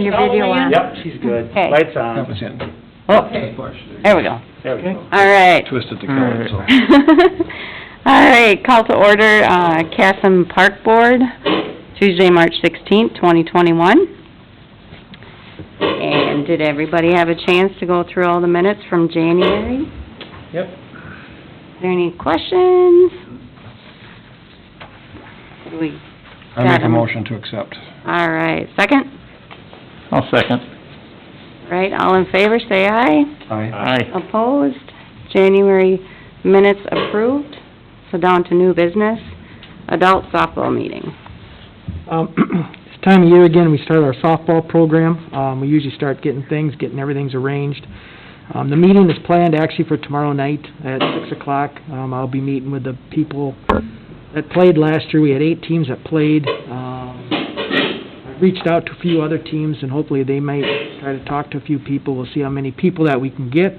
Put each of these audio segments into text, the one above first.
Your video on? Yep, she's good. Okay. Lights on. That was in. Oh, there we go. There we go. All right. Twisted the color, so. All right, call to order, Casson Park Board, Tuesday, March 16th, 2021. And did everybody have a chance to go through all the minutes from January? Yep. Are there any questions? I make a motion to accept. All right, second? I'll second. All right, all in favor, say aye. Aye. Opposed? January minutes approved. So down to new business, adult softball meeting. It's time of year again, we start our softball program. We usually start getting everything's arranged. The meeting is planned actually for tomorrow night at 6 o'clock. I'll be meeting with the people that played last year. We had 8 teams that played. I reached out to a few other teams, and hopefully they might try to talk to a few people. We'll see how many people that we can get.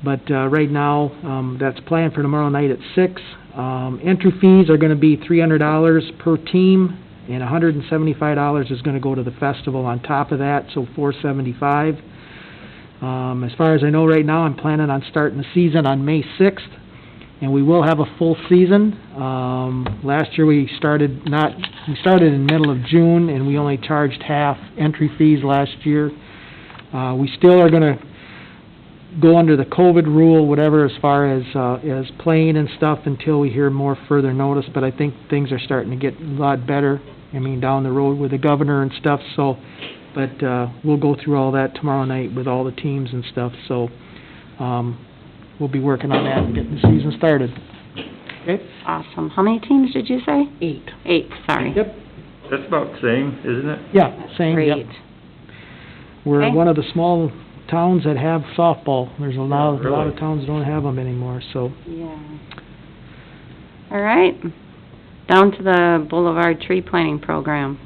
But right now, that's planned for tomorrow night at 6. Entry fees are going to be $300 per team, and $175 is going to go to the festival on top of that, so $475. As far as I know right now, I'm planning on starting the season on May 6th, and we will have a full season. Last year we started in the middle of June, and we only charged half entry fees last year. We still are going to go under the COVID rule, whatever, as far as playing and stuff until we hear more further notice, but I think things are starting to get a lot better, down the road with the governor and stuff, so, but we'll go through all that tomorrow night with all the teams and stuff, so we'll be working on that and getting the season started. Okay? Awesome. How many teams did you say? 8. 8, sorry. Yep. That's about the same, isn't it? Yeah, same, yep. Great. We're Okay. one of the small towns that have softball. There's a lot really? of towns that don't have them anymore, so. Yeah. All right. Down to the Boulevard Tree Planting Program.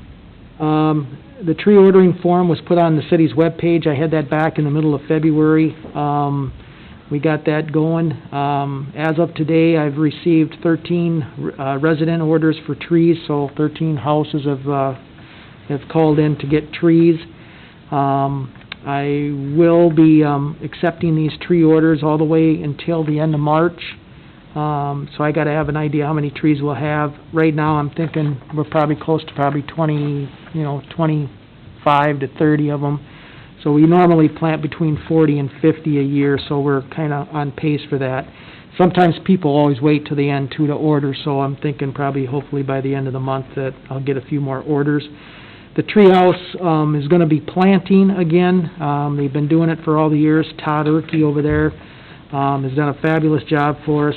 The tree ordering form was put on the city's webpage. I had that back in the middle of February. We got that going. As of today, I've received 13 resident orders for trees, so 13 houses have called in to get trees. I will be accepting these tree orders all the way until the end of March. So I got to have an idea how many trees we'll have. Right now, I'm thinking we're probably close to 25 to 30 of them. So we normally plant between 40 and 50 a year, so we're kind of on pace for that. Sometimes people always wait till the end to order, so I'm thinking probably hopefully by the end of the month that I'll get a few more orders. The treehouse is going to be planting again. They've been doing it for all the years. Todd Erke over there has done a fabulous job for us.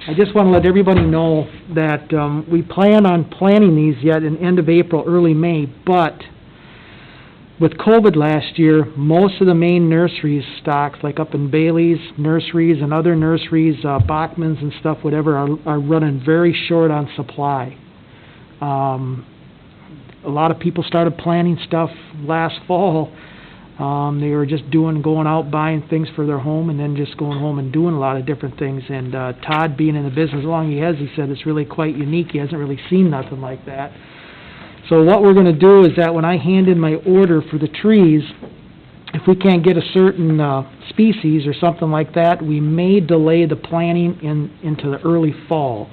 I just want to let everybody know that we plan on planting these yet in end of April, early May, but with COVID last year, most of the main nurseries stocks, like up in Bailey's nurseries and other nurseries, Bachman's and stuff, whatever, are running very short on supply. A lot of people started planting stuff last fall. They were just going out, buying things for their home, and then just going home and doing a lot of different things. And Todd, being in the business as long as he has, he said it's really quite unique. He hasn't really seen nothing like that. So what we're going to do is that when I hand in my order for the trees, if we can't get a certain species or something like that, we may delay the planting into the early fall.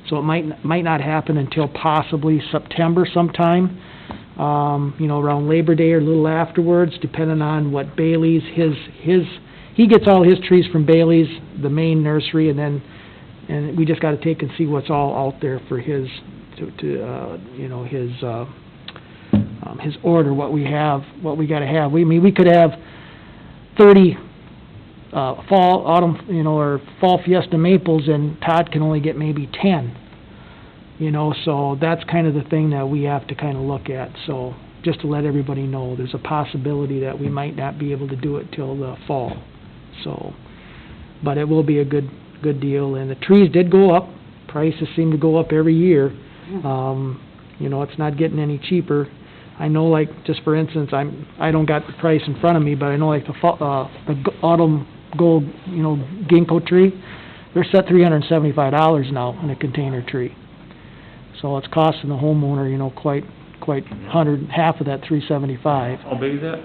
So it might not happen until possibly September sometime, around Labor Day or a little afterwards, depending on what Bailey's, he gets all his trees from Bailey's, the main nursery, and we just got to take and see what's all out there for his order, what we got to have. We could have 30 fall, autumn, or fall fiesta maples, and Todd can only get maybe 10. So that's kind of the thing that we have to kind of look at. So just to let everybody know, there's a possibility that we might not be able to do it till the fall. So, but it will be a good deal. And the trees did go up. Prices seem to go up every year. It's not getting any cheaper. I know, like, just for instance, I don't got the price in front of me, but I know, like, the autumn gold, ginkgo tree, they're set $375 now in a container tree. So it's costing the homeowner, quite quite half of that 375. How big is that?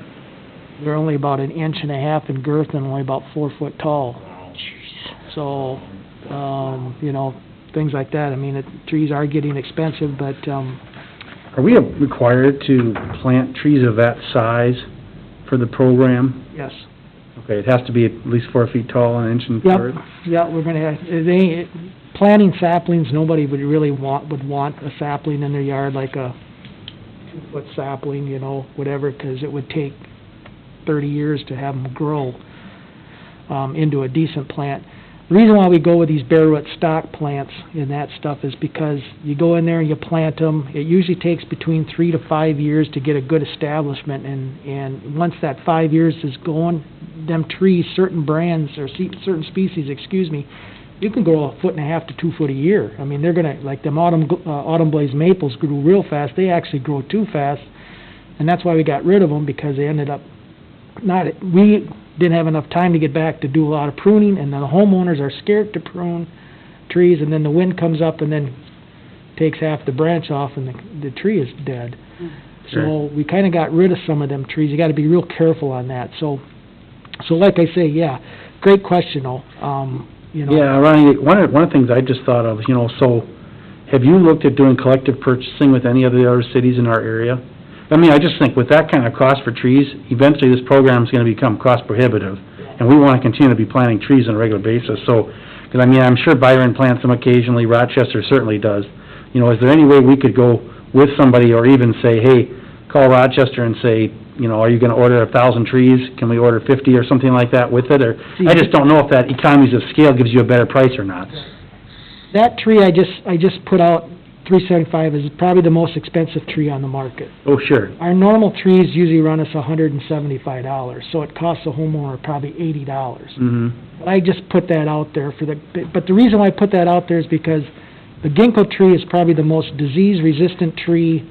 They're only about 1.5 inches in girth and only about 4 foot tall. So, you know, things like that. I mean, trees are getting expensive, but, Are we required to plant trees of that size for the program? yes. Okay, it has to be at least 4 feet tall and 1 inch in Yep, girth? yeah, we're gonna have, planting saplings, nobody would really would want a sapling in their yard, like a 2-foot sapling, you know, whatever, 'cause it would take 30 years to have them grow, into a decent plant. The reason why we go with these bare root stock plants and that stuff is because you go in there and you plant them, it usually takes between 3 to 5 years to get a good establishment, and once that 5 years is going, them trees, certain brands, or certain species, you can grow 1.5 to 2 foot a year. I mean, they're gonna, like them autumn blaze maples grew real fast, they actually grow too fast, and that's why we got rid of them, because they ended up we didn't have enough time to get back to do a lot of pruning, and the homeowners are scared to prune trees, and then the wind comes up and then takes half the branch off, and the tree is dead. So we kinda got rid of some of them trees. You gotta be real careful on that. So like I say, yeah, great question, though. You know. Yeah, Ronnie, one of the things I just thought of, you know, so have you looked at doing collective purchasing with any of the other cities in our area? I mean, I just think with that kind of cost for trees, eventually this program's gonna become cost prohibitive, and we wanna continue to be planting trees on a regular basis, so, 'cause I mean, I'm sure Byron plants them occasionally, Rochester certainly does. You know, is there any way we could go with somebody, or even say, hey, call Rochester and say, you know, are you gonna order 1,000 trees? Can we order 50 or something like that with it, or, I just don't know if that economies of scale gives you a better price or not. That tree I just put out, 375, is probably the most expensive tree on the market. Oh, sure. Our normal trees usually run us $175, so it costs the homeowner probably $80. Mm-hmm. But I just put that out there but the reason why I put that out there is because the ginkgo tree is probably the most disease-resistant tree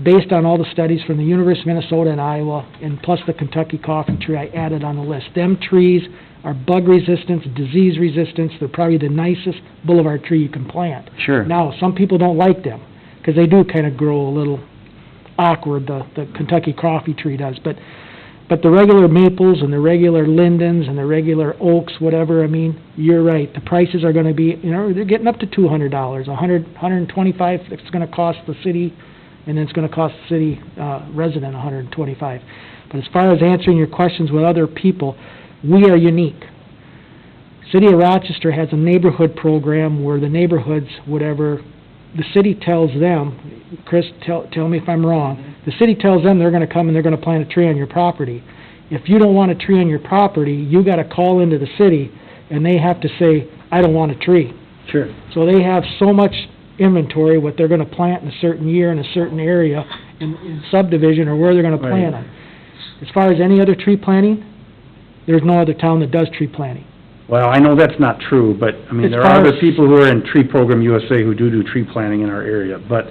based on all the studies from the University of Minnesota and Iowa, and plus the Kentucky coffee tree I added on the list. Them trees are bug resistance, disease resistance, they're probably the nicest boulevard tree you can plant. Sure. Now, some people don't like them, because they do kind of grow a little awkward, the Kentucky coffee tree does, but the regular maples and the regular lindens and the regular oaks, whatever, I mean, you're right, the prices are gonna be, you know, they're getting up to $200, $125 it's gonna cost the city, and then it's gonna cost the city resident $125. But as far as answering your questions with other people, we are unique. City of Rochester has a neighborhood program where the neighborhoods, whatever, the city tells them, Chris, tell me if I'm wrong, the city tells them they're gonna come and they're gonna plant a tree on your property. If you don't want a tree on your property, you gotta call into the city, and they have to say, I don't want a tree. Sure. So they have so much inventory, what they're gonna plant in a certain year in a certain area, in subdivision, or where they're gonna plant them. As far as any other tree planting, there's no other town that does tree planting. Well, I know that's not true, but, I mean, As there far are other as- people who are in Tree Program USA who do tree planting in our area, but,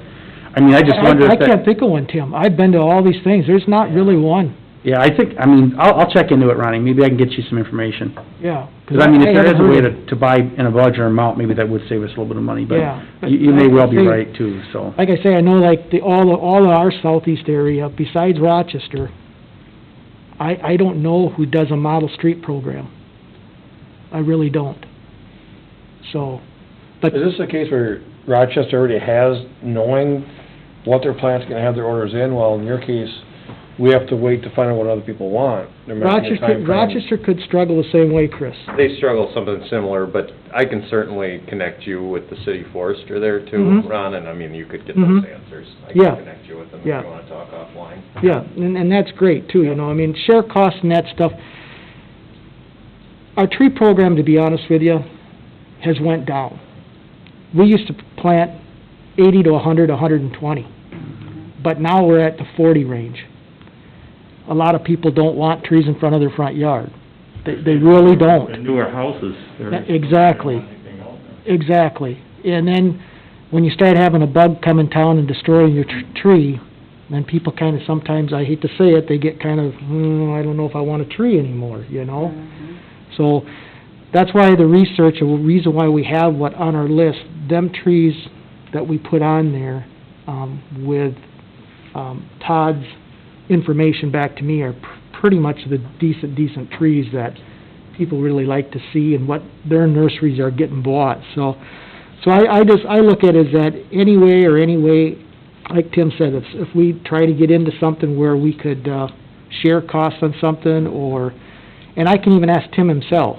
I mean, I just wonder I if that... can't think of one, Tim. I've been to all these things. There's not really one. Yeah, I think, I mean, I'll check into it, Ronnie, maybe I can get you some information. Yeah. Because, I mean, if there is haven't a way heard of- to buy in a larger amount, maybe that would save us a little bit of money, but Yeah, but you may like I well be say- right, too, so... Like I say, I know like all of our southeast area, besides Rochester, I don't know who does a model street program. I really don't. So, but, Is this the case where Rochester already has, knowing what their plant's gonna have their orders in, while in your case, we have to wait to find out what other people want? There might be a time frame. Rochester could struggle the same way, Chris. They struggle something similar, but I can certainly connect you with the city forester there too, Mhm. Ron, and I mean, you could get Mhm. those answers. I Yeah. can connect you with them if Yeah. you wanna talk offline. Yeah, and that's great too, you know, I mean, share costs and that stuff. Our tree program, to be honest with you, has went down. We used to plant 80 to 100, 120, but now we're at the 40 range. A lot of people don't want trees in front of their front yard. They really The don't. newer houses, there's... Exactly. they don't want anything out there. Exactly. And then, when you start having a bug come in town and destroying your tree, then people kind of, sometimes, I hate to say it, they get kind of, I don't know if I want a tree anymore, you know? So, that's why the research, and the reason why we have what on our list, them trees that we put on there, with Todd's information back to me are pretty much the decent trees that people really like to see and what their nurseries are getting bought. So I look at it as that any way, like Tim said, if we try to get into something where we could share costs on something, and I can even ask Tim himself.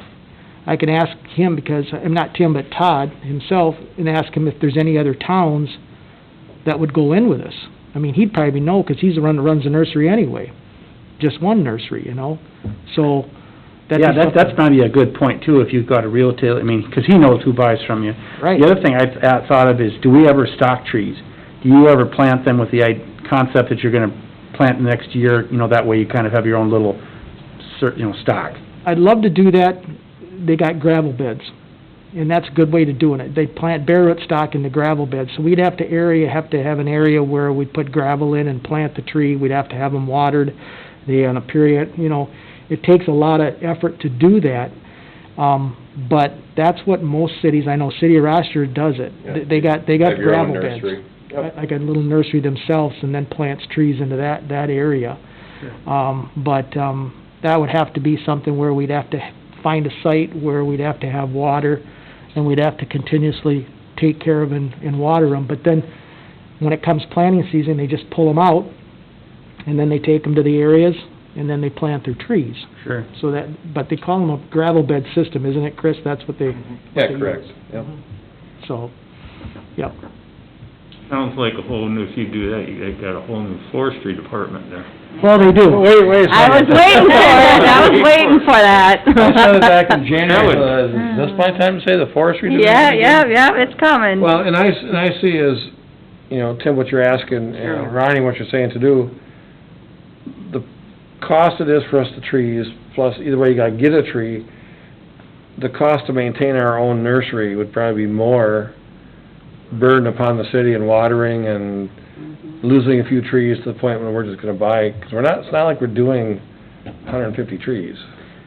I can ask him because, not Tim, but Todd himself, and ask him if there's any other towns that would go in with us. I mean, he'd probably know, because he's the one that runs the nursery anyway. Just one nursery, you know? So, that's probably a good point too, if you've got a retail, I mean, because he knows who buys from you. Right. The other thing I thought of is, do we ever stock trees? Do you ever plant them with the concept that you're gonna plant next year, you know, that way you kind of have your own little, stock? I'd love to do that. They got gravel beds, and that's a good way to doing it. They plant bare root stock in the gravel beds, so we'd have to have an area where we put gravel in and plant the tree. We'd have to have them watered. On a period, it takes a lot of effort to do that. But that's what most cities, I know City of Rochester does it. Yeah. They got Have your own gravel beds. nursery. I got a little nursery themselves, and then plants trees into that area. But that would have to be something where we'd have to find a site where we'd have to have water, and we'd have to continuously take care of and water them. But then, when it comes planting season, they just pull them out, and then they take them to the areas, and then they plant their trees. Sure. But they call them a gravel bed system, isn't it, Chris? That's what they... Yeah, correct, yep. So, yep. Sounds like a whole new, if you do that, you got a whole new forestry department there. Well, they do. Wait a second. I was waiting for it, I was waiting for that. I said it back in January, is this my time to say the forestry division? Yeah, it's coming. Well, and I see as, Tim, what you're asking, Sure. and Ronnie, what you're saying to do, the cost it is for us to trees, plus either way you gotta get a tree, the cost to maintain our own nursery would probably be more burden upon the city in watering and losing a few trees to the point when we're just gonna buy, because it's not like we're doing 150 trees.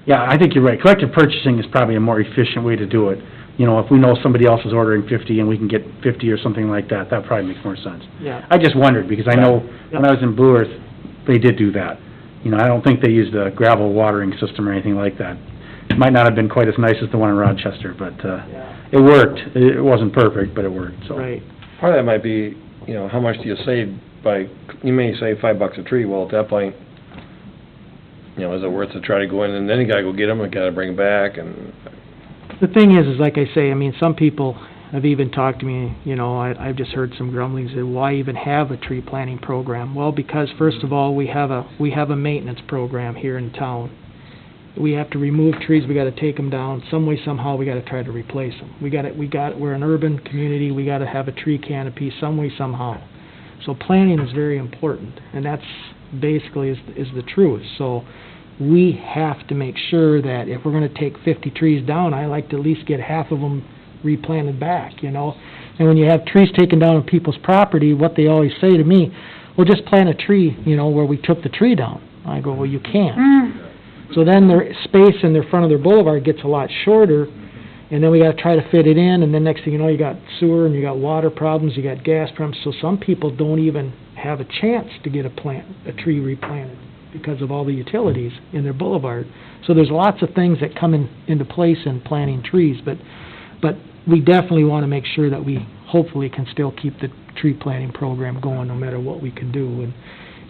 Yeah, I think you're right. Collective purchasing is probably a more efficient way to do it. If we know somebody else is ordering 50 and we can get 50 or something like that, that probably makes more sense. Yeah. I just wondered, because I know when I was in Blue Earth, they did do that. I don't think they used a gravel watering system or anything like that. It might not have been quite as nice as the one in Rochester, but, it worked. It wasn't perfect, but it worked, so. Right. Part of that might be, how much do you save you may save $5 a tree, well, at that point, is it worth to try to go in, and then you gotta go get them, and gotta bring them back, and... The thing is like I say, some people have even talked to me, I've just heard some grumblings that why even have a tree planting program? Well, because first of all, we have a maintenance program here in town. We have to remove trees, we gotta take them down, some way, somehow, we gotta try to replace them. We're an urban community, we gotta have a tree canopy, some way, somehow. So planting is very important, and that's basically is the truth. So we have to make sure that if we're gonna take 50 trees down, I like to at least get half of them replanted back, And when you have trees taken down on people's property, what they always say to me, well, just plant a tree, where we took the tree down. I go, well, you can't. So then their space in their front of their boulevard gets a lot shorter, and then we gotta try to fit it in, and then next thing you know, you got sewer, and you got water problems, you got gas problems, so some people don't even have a chance to get a tree replanted because of all the utilities in their boulevard. So there's lots of things that come into place in planting trees, but we definitely wanna make sure that we hopefully can still keep the tree planting program going no matter what we can do,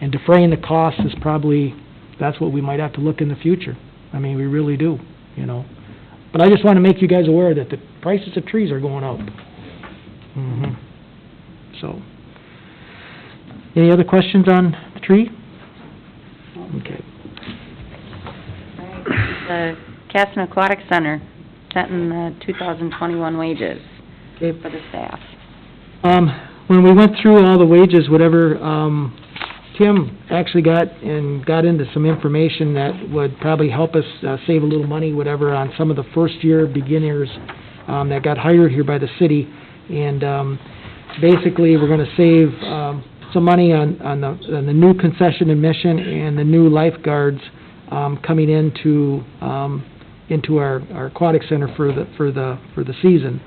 and defraying the costs is probably, that's what we might have to look in the future. We really do, But I just want to make you guys aware that the prices of trees are going up. So, any other questions on the tree? Okay. The Casson Aquatic Center, setting the 2021 wages Okay. for the staff. When we went through all the wages, whatever, Tim actually got into some information that would probably help us save a little money, whatever, on some of the first-year beginners that got hired here by the city. And basically, we're going to save some money on the new concession admission and the new lifeguards coming into our aquatic center for the season.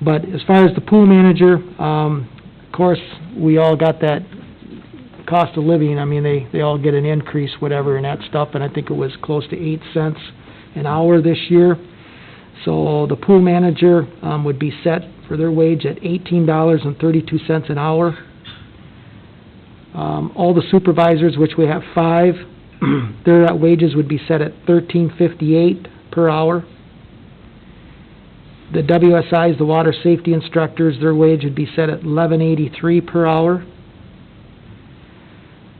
But as far as the pool manager, of course, we all got that cost of living, I mean, they all get an increase, whatever, and that stuff, and I think it was close to 8 cents an hour this year. So the pool manager, would be set for their wage at $18.32 an hour. All the supervisors, which we have 5, their wages would be set at $13.58 per hour. The WSIs, the water safety instructors, their wage would be set at $11.83 per hour.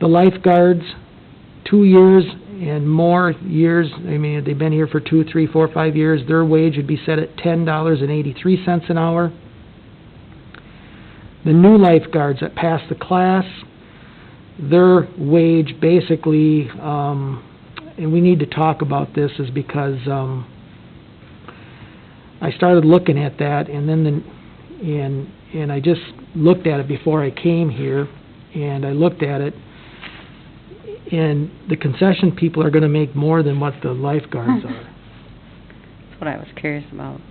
The lifeguards, 2 years and more years, I mean, they've been here for 2, 3, 4, 5 years, their wage would be set at $10.83 an hour. The new lifeguards that pass the class, their wage basically, and we need to talk about this, is because, I started looking at that, and then and I just looked at it before I came here, and I looked at it, and the concession people are gonna make more than what the lifeguards are, That's what I was curious about.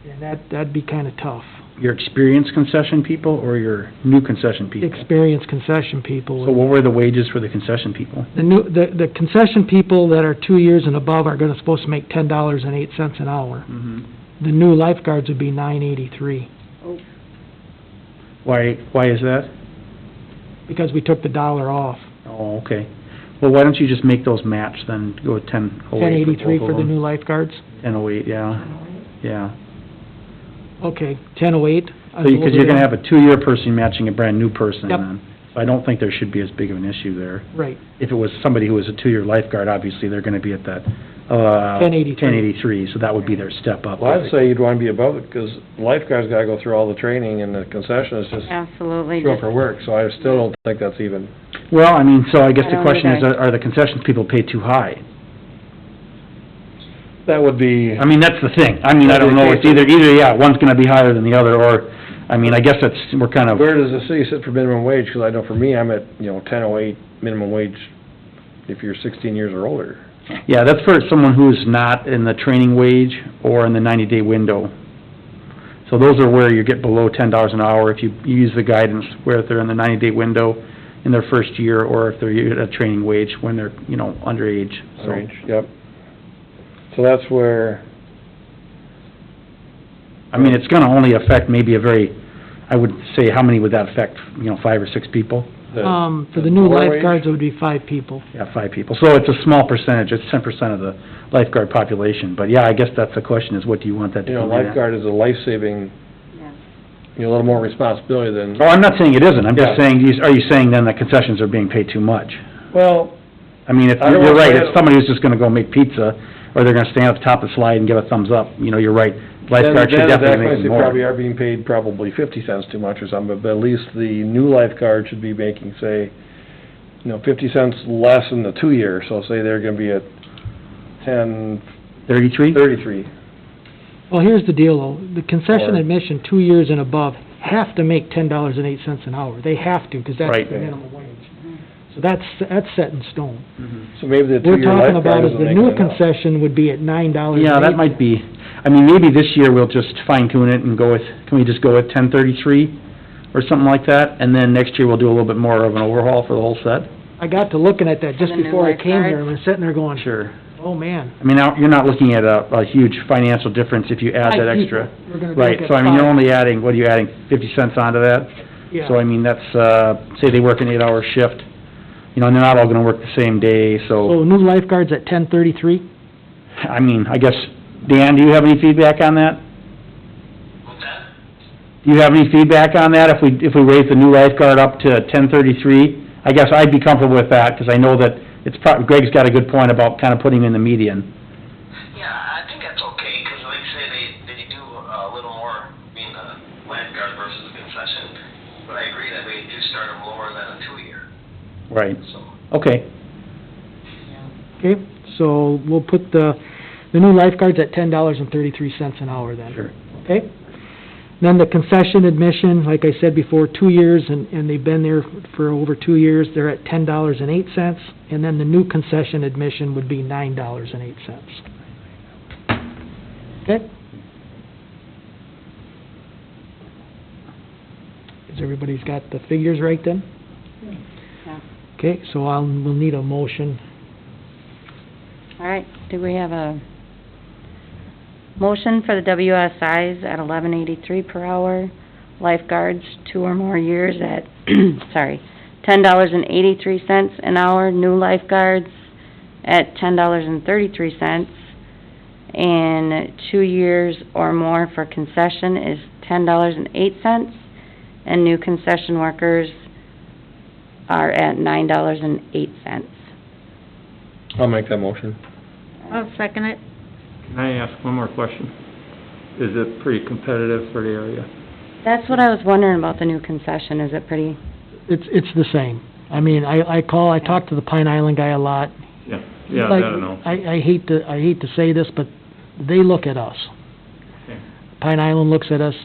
and that'd be kinda tough. Your experienced concession people or your new concession people? Experienced concession people. So what were the wages for the concession people? The concession people that are 2 years and above are supposed to make $10.08 an hour. Mm-hmm. The new lifeguards would be $9.83, Why is that? because we took the dollar off. Oh, okay. Well, why don't you just make those match then, go with 10.08 $10.83 for the new lifeguards? 10.08, yeah, yeah. Okay, $10.08. Because you're gonna have a 2-year person matching a brand-new person Yep. then. So I don't think there should be as big of an issue there. Right, If it was somebody who was a 2-year lifeguard, obviously, they're gonna be at that, 10.83. 10.83, so that would be their step up. Well, I'd say you'd wanna be above it, because lifeguards gotta go through all the training, and the concession is just Absolutely. show up for work, so I still don't think that's even. Well, I mean, so I guess I the don't question is, either. are the concessions people paid too high? That would be, I mean, that's the thing. I mean, I don't know, it's either, yeah, one's gonna be higher than the other, or, I mean, I guess that's, we're kind of, where does the city sit for minimum wage? Because I know for me, I'm at, 10.08 minimum wage if you're 16 years or older. yeah, that's for someone who's not in the training wage or in the 90-day window. So those are where you get below $10 an hour if you use the guidance, where if they're in the 90-day window in their first year, or if they're at a training wage when they're, underage, so. Range, yep. So that's where, I mean, it's gonna only affect maybe a very, I would say, how many would that affect, 5 or 6 people? for the new lower wage? lifeguards, it would be 5 people. Yeah, 5 people. So it's a small percentage, it's 10% of the lifeguard population. But yeah, I guess that's the question, is what do you want that to be? lifeguard is a life-saving, a little more responsibility than, Oh, I'm not saying it isn't, I'm just Yeah. saying, are you saying then the concessions are being paid too much? well, I mean, if, I don't you're wanna right, say if somebody who's just gonna go make pizza, or they're gonna stand at the top of the slide and give a thumbs up, you're right. Lifeguard should definitely make they more. probably are being paid probably 50 cents too much or something, but at least the new lifeguard should be making, say, 50 cents less than the 2-year, so say they're gonna be at 33? 10.33. Well, here's the deal, though. The concession Or- admission, 2 years and above, have to make $10.08 an hour. They have to, because that's Right. the minimum wage. So that's set in stone. So maybe the We're 2-year talking lifeguard about is isn't the making new enough. concession would be at $9. Yeah, that might be, I mean, maybe this year we'll just fine tune it and go with, can we just go with 10.33 or something like that? And then next year we'll do a little bit more of an overhaul for the whole set? I got to looking at that just And the new before I came here, lifeguards? and I'm sitting there going, Sure. oh, man. I mean, now, you're not looking at a huge financial difference if you add that 5 extra. people. We're gonna Right, look so at I mean, you're 5. only adding, what are you adding, 50 cents onto that? Yeah. So I mean, that's, say they work an 8-hour shift, and they're not all gonna work the same day, So new lifeguards at 10.33? I mean, I guess, Dan, do you have any feedback on that? What's that? Do you have any feedback on that, if we raise the new lifeguard up to 10.33? I guess I'd be comfortable with that, because I know that it's Greg's got a good point about kind of putting him in the median. Yeah, I think that's okay, because like you say, they do a little more being a lifeguard versus a concession, but I agree that we do start them lower than a 2-year, Right, so. okay. Okay, so we'll put the new lifeguards at $10.33 an hour then. Sure. Okay? Then the concession admission, like I said before, 2 years, and they've been there for over 2 years, they're at $10.08, and then the new concession admission would be $9.08. Okay? Has everybody's got the figures right then? Yeah. Okay, so we'll need a motion. All right, do we have a motion for the WSIs at $11.83 per hour, lifeguards 2 or more years at, sorry, $10.83 an hour, new lifeguards at $10.33, and 2 years or more for concession is $10.08, and new concession workers are at $9.08. I'll make that motion. I'll second it. Can I ask one more question? Is it pretty competitive for the area? That's what I was wondering about the new concession, is it pretty? It's the same. I mean, I talk to the Pine Island guy a lot. Yeah, yeah, Like, I don't know. I hate to say this, but they look at us. Okay. Pine Island looks at us,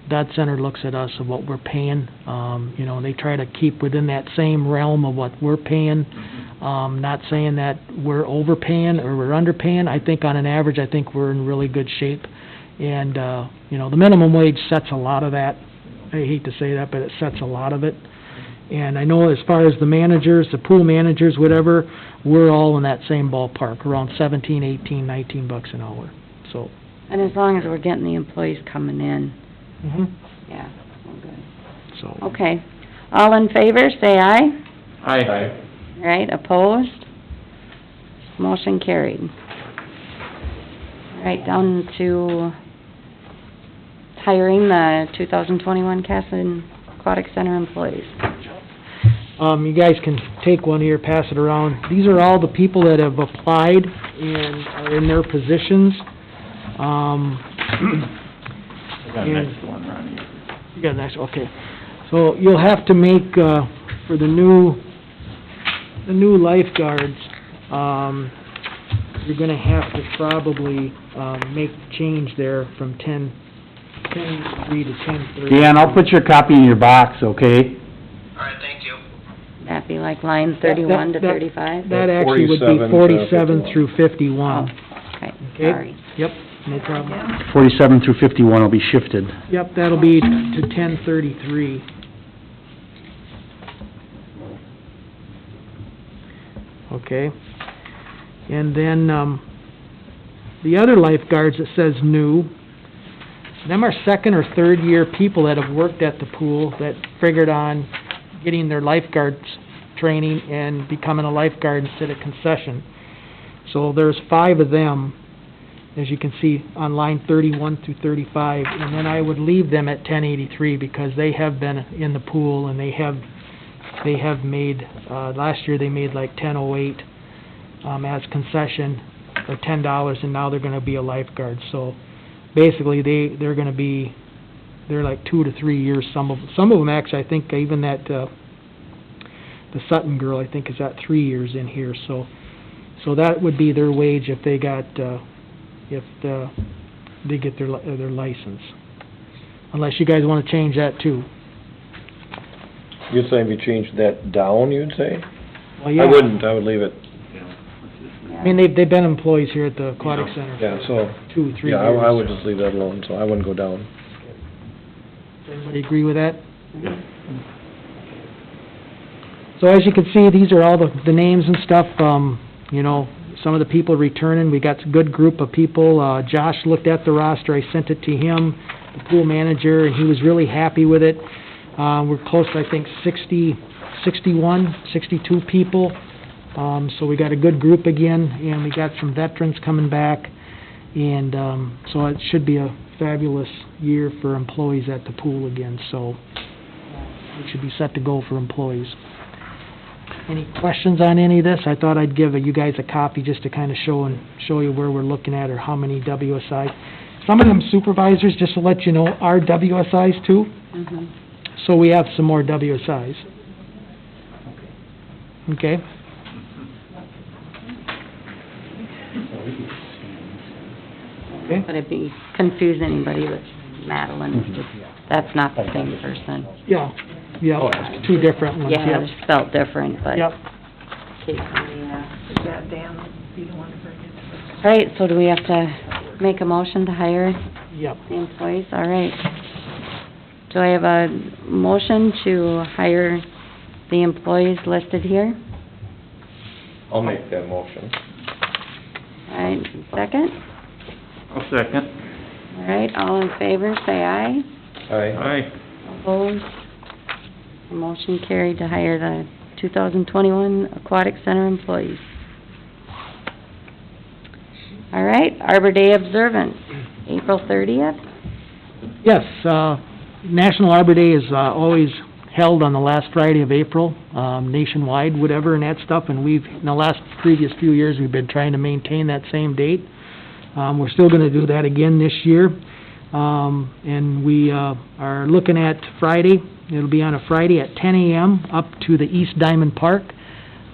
Dot Center looks at us of what we're paying, you know, and they try to keep within that same realm of what we're paying. Not saying that we're overpaying or we're underpaying. I think on an average, I think we're in really good shape. And, you know, the minimum wage sets a lot of that. I hate to say that, but it sets a lot of it. And I know as far as the managers, the pool managers, whatever, we're all in that same ballpark, around 17, 18, 19 bucks an hour, so. And as long as we're getting the employees coming in, yeah, we're good. So, Okay, all in favor, say aye. Aye. Right, opposed? Motion carried. All right, down to hiring the 2021 Casson Aquatic Center employees. you guys can take one here, pass it around. These are all the people that have applied and are in their positions. I got next one, Ronnie. You got next, okay. So you'll have to make, for the new lifeguards, you're gonna have to probably, make change there from 10:3 to 10:30. Dan, I'll put your copy in your box, okay? All right, thank you. That'd be like line 31 to 35? That actually would be 47 through 51. Okay, Okay. sorry. Yep, no problem. 47 through 51 will be shifted. Yep, that'll be to 10:33. Okay. And then, the other lifeguards, it says new. Them are second or third year people that have worked at the pool that figured on getting their lifeguards training and becoming a lifeguard instead of concession. So there's 5 of them, as you can see, on line 31 through 35, and then I would leave them at 1083 because they have been in the pool and they have made, last year they made like 1008 as concession, or $10, and now they're gonna be a lifeguard. So basically, they're gonna be, they're like 2 to 3 years, some of them actually, I think even that, the Sutton girl, I think, is at 3 years in here, so that would be their wage if they got, they get their license. Unless you guys wanna change that too. You'd say if you changed that down, you'd say? Well, yeah. I wouldn't, I would leave it, I mean, they've been employees here at the Aquatic Center yeah, for so, 2, 3 yeah, years. I would just leave that alone, so I wouldn't go down. Does everybody agree with that? So as you can see, these are all the names and stuff, you know, some of the people returning. We got a good group of people. Josh looked at the roster, I sent it to him, the pool manager, and he was really happy with it. We're close to, I think, 61, 62 people. So we got a good group again, and we got some veterans coming back, and, so it should be a fabulous year for employees at the pool again, so we should be set to go for employees. Any questions on any of this? I thought I'd give you guys a copy just to kind of show you where we're looking at or how many WSIs. Some of them supervisors, just to let you know, are WSIs too. So we have some more WSIs. Okay? Okay. But it'd be, confuse anybody with Madeline, it's just, that's not the same person. Yeah, yeah, 2 different ones, Yeah, yep. they're spelled different, but. Yep. That Dan would be the one to bring it. All right, so do we have to make a motion to hire Yep. the employees? All right. Do I have a motion to hire the employees listed here. I'll make that motion. All right, second? I'll second. All right, all in favor, say aye. Aye. Aye. Opposed? Motion carried to hire the 2021 Aquatic Center employees. All right, Arbor Day Observance, April 30th. Yes, National Arbor Day is always held on the last Friday of April, nationwide, whatever, and that stuff, and in the previous few years, we've been trying to maintain that same date. We're still gonna do that again this year, and we are looking at Friday. It'll be on a Friday at 10 a.m. up to the East Diamond Park.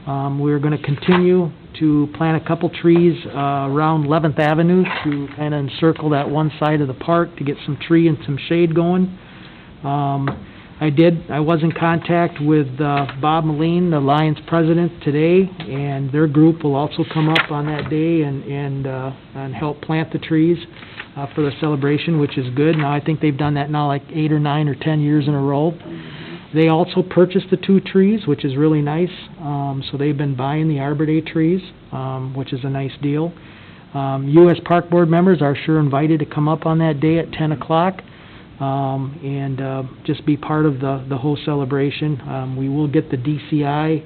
We're gonna continue to plant a couple trees around 11th Avenue to kind of encircle that one side of the park to get some tree and some shade going. I was in contact with Bob Moline, the Lions president, today, and their group will also come up on that day and help plant the trees for the celebration, which is good. Now, I think they've done that now like 8 or 9 or 10 years in a row. They also purchased the 2 trees, which is really nice. So they've been buying the Arbor Day trees, which is a nice deal. U.S. Park Board members are sure invited to come up on that day at 10 o'clock and just be part of the whole celebration. We will get the DCI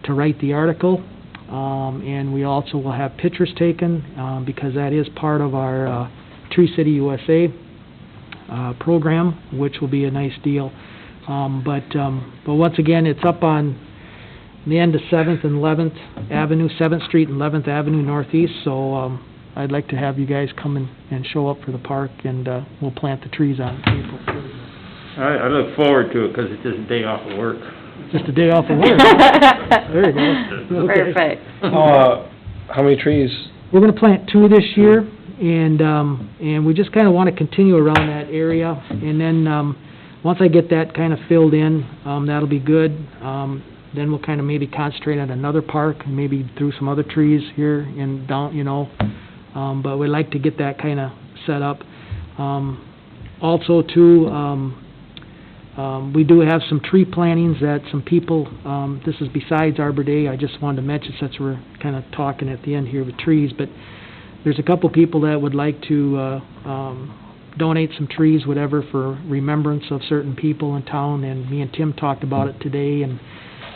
to write the article, and we also will have pictures taken because that is part of our Tree City USA program, which will be a nice deal. But once again, it's up on the end of 7th and 11th Avenue, 7th Street and 11th Avenue Northeast, so I'd like to have you guys come and show up for the park, and we'll plant the trees on April 3rd. I look forward to it, 'cause it's just a day off of work. Just a day off of work. There you go. Okay. Perfect. How many trees? We're gonna plant 2 this year, and we just kinda wanna continue around that area, and then, once I get that kind of filled in, that'll be good. Then we'll kind of maybe concentrate on another park, and maybe through some other trees here and down, but we'd like to get that kind of set up. Also, too, we do have some tree plantings that some people, this is besides Arbor Day, I just wanted to mention since we're kind of talking at the end here with trees, but there's a couple people that would like to donate some trees, whatever, for remembrance of certain people in town, and me and Tim talked about it today, and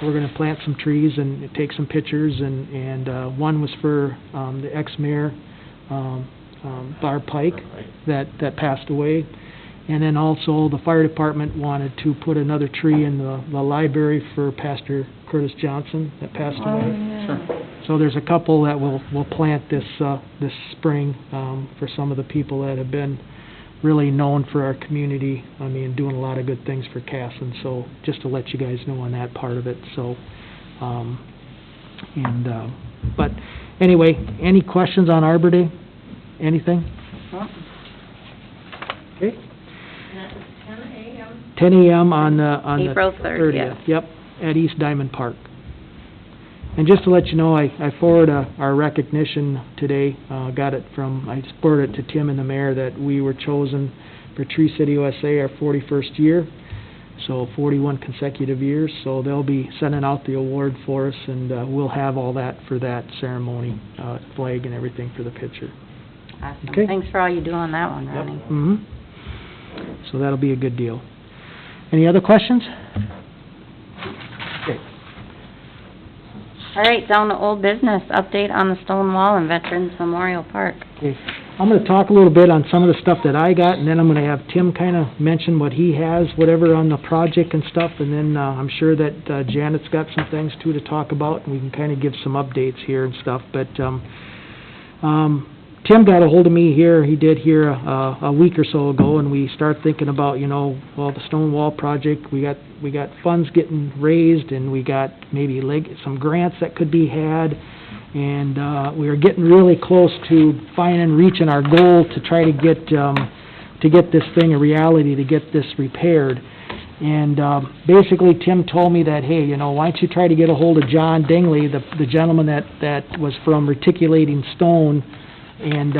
we're gonna plant some trees and take some pictures, and one was for the ex-mayor, Barb Pike, that passed away, and then also the fire department wanted to put another tree in the library for Pastor Curtis Johnson that passed away. Sure. So there's a couple that we'll plant this spring for some of the people that have been really known for our community, doing a lot of good things for Casson, so just to let you guys know on that part of it, so, but anyway, any questions on Arbor Day? Anything? Okay. 10 a.m. on the April 30th. Yep, at East Diamond Park. And just to let you know, I forwarded our recognition today, I forwarded it to Tim and the mayor that we were chosen for Tree City USA, our 41st year, so 41 consecutive years, so they'll be sending out the award for us, and we'll have all that for that ceremony, flag and everything for the picture. Awesome. Okay. Thanks for all you do on that one, Ronnie. Mm-hmm. So that'll be a good deal. Any other questions? Okay. All right, down to old business, update on the stone wall in Veterans Memorial Park. Okay, I'm gonna talk a little bit on some of the stuff that I got, and then I'm gonna have Tim kinda mention what he has, whatever on the project and stuff, and then, I'm sure that, Janet's got some things too to talk about, and we can kinda give some updates here and stuff, but, Tim got a hold of me here, he did here, a week or so ago, and we started thinking about, the stone wall project, we got funds getting raised, and we got maybe some grants that could be had, and, we are getting really close to reaching our goal to try to get this thing a reality, to get this repaired. And, basically, Tim told me that, hey, why don't you try to get a hold of John Dingley, the gentleman that was from Reticulating Stone, and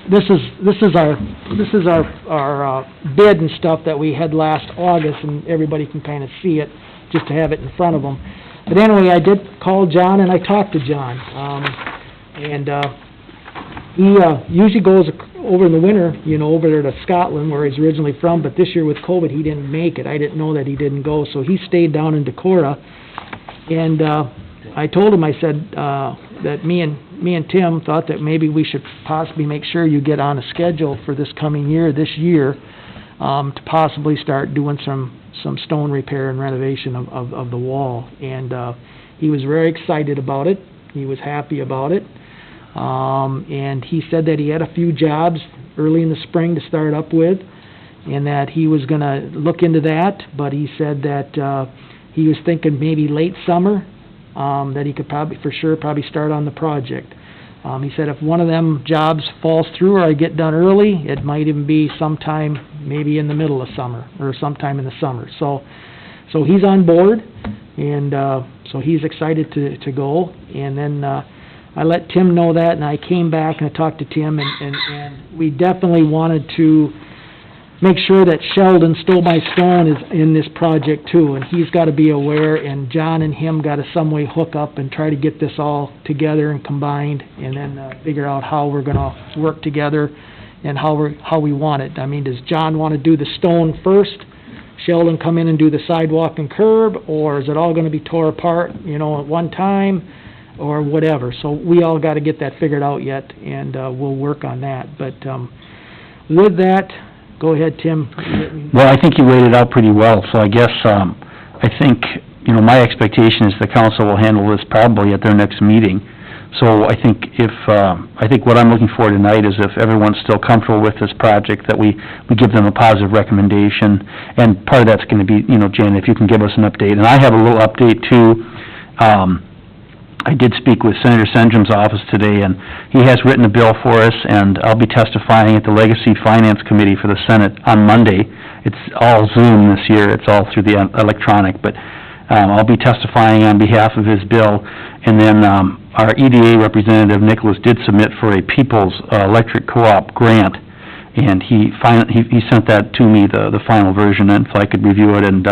this is our bid and stuff that we had last August, and everybody can kind of see it. just to have it in front of them. But anyway, I did call John and I talked to John. He usually goes over in the winter, over there to Scotland where he's originally from, but this year with COVID, he didn't make it. I didn't know that he didn't go, so he stayed down in Decorah. And I told him, I said, that me and Tim thought that maybe we should possibly make sure you get on a schedule for this coming year, to possibly start doing some stone repair and renovation of the wall. And he was very excited about it. He was happy about it. And he said that he had a few jobs early in the spring to start up with, and that he was gonna look into that, but he said that he was thinking maybe late summer, that he could probably start on the project. He said if one of them jobs falls through or I get done early, it might even be sometime maybe in the middle of summer, or sometime in the summer. So he's on board, and so he's excited to go. And then I let Tim know that, and I came back and I talked to Tim, and we definitely wanted to make sure that Sheldon Stole My Stone is in this project too, and he's got to be aware, and John and him got to some way hook up and try to get this all together and combined, and then figure out how we're going to work together and how we want it. I mean, does John want to do the stone first, Sheldon come in and do the sidewalk and curb, or is it all going to be tore apart, at one time, or whatever? So we all got to get that figured out yet, and we'll work on that. But with that, go ahead, Tim. Well, I think you laid it out pretty well, so I guess, I think, my expectation is the council will handle this probably at their next meeting. So I think what I'm looking for tonight is if everyone's still comfortable with this project, that we give them a positive recommendation, and part of that's gonna be, Janet, if you can give us an update. And I have a little update too. I did speak with Senator Sendrum's office today, and he has written a bill for us, and I'll be testifying at the Legacy Finance Committee for the Senate on Monday. It's all Zoom this year, it's all through the electronic, but I'll be testifying on behalf of his bill. And then our EDA representative, Nicholas, did submit for a People's Electric Co-op grant, and he sent that to me, the final version, and so I could review it, and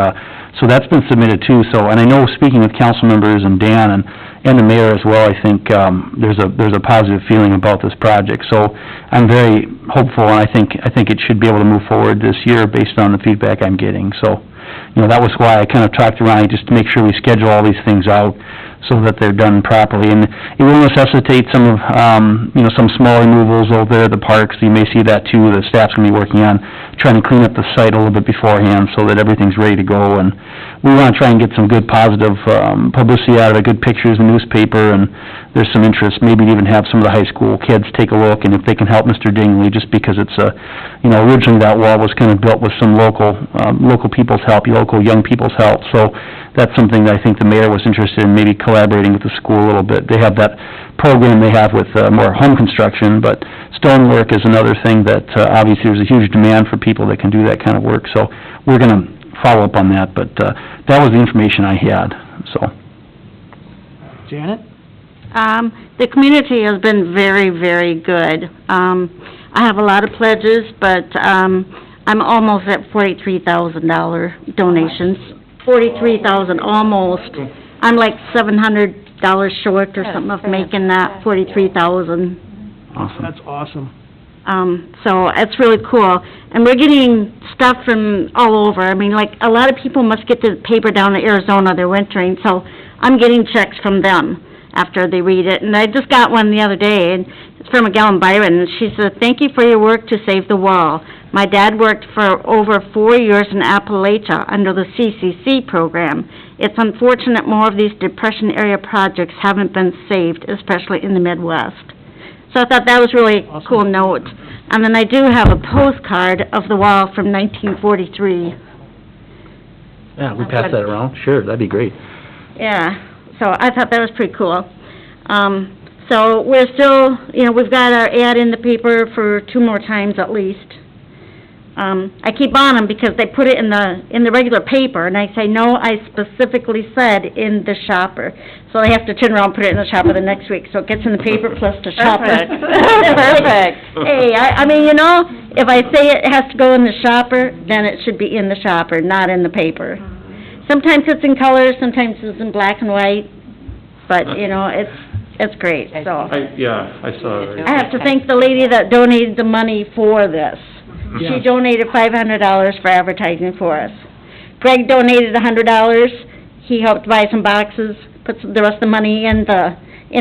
so that's been submitted too. So, and I know, speaking with council members and Dan and the mayor as well, I think there's a positive feeling about this project. So I'm very hopeful, and I think it should be able to move forward this year based on the feedback I'm getting. So, that was why I kind of talked around, just to make sure we schedule all these things out so that they're done properly. And it will necessitate some of, some small removals over there at the parks. You may see that too. The staff's going to be working on trying to clean up the site a little bit beforehand so that everything's ready to go. And we want to try and get some good positive publicity out of it, good pictures in the newspaper, and there's some interest, maybe to even have some of the high school kids take a look, and if they can help Mr. Dingley, just because it's originally that wall was kind of built with some local people's help, local young people's help. So that's something that I think the mayor was interested in, maybe collaborating with the school a little bit. They have that program they have with more home construction, but stonework is another thing that obviously there's a huge demand for people that can do that kind of work. So we're going to follow up on that, but that was the information I had. So, Janet? The community has been very, very good. I have a lot of pledges, but I'm almost at $43,000 donations. $43,000 almost. I'm like $700 short or something of making that $43,000. Awesome. That's awesome. So it's really cool. And we're getting stuff from all over. I mean, like, a lot of people must get the paper down in Arizona, they're wintering, so I'm getting checks from them after they read it. And I just got one the other day, and it's from a gal in Byron, and she said, "Thank you for your work to save the wall. My dad worked for over 4 years in Appalachia under the CCC program. It's unfortunate more of these Depression area projects haven't been saved, especially in the Midwest." So I thought that was really a cool note. And then I do have a postcard of the wall from 1943. Yeah, we pass that around. Sure, that'd be great. Yeah, so I thought that was pretty cool. So we're still, we've got our ad in the paper for 2 more times at least. I keep on them because they put it in the regular paper, and I say, no, I specifically said in the shopper. So they have to turn around and put it in the shopper the next week, so it gets in the paper plus the shopper. Perfect. Hey, I mean, if I say it has to go in the shopper, then it should be in the shopper, not in the paper. Sometimes it's in color, sometimes it's in black and white, but, you know, it's great, so. I saw it. I have to thank the lady that donated the money for this. She donated $500 for advertising for us. Greg donated $100. He helped buy some boxes, put the rest of the money in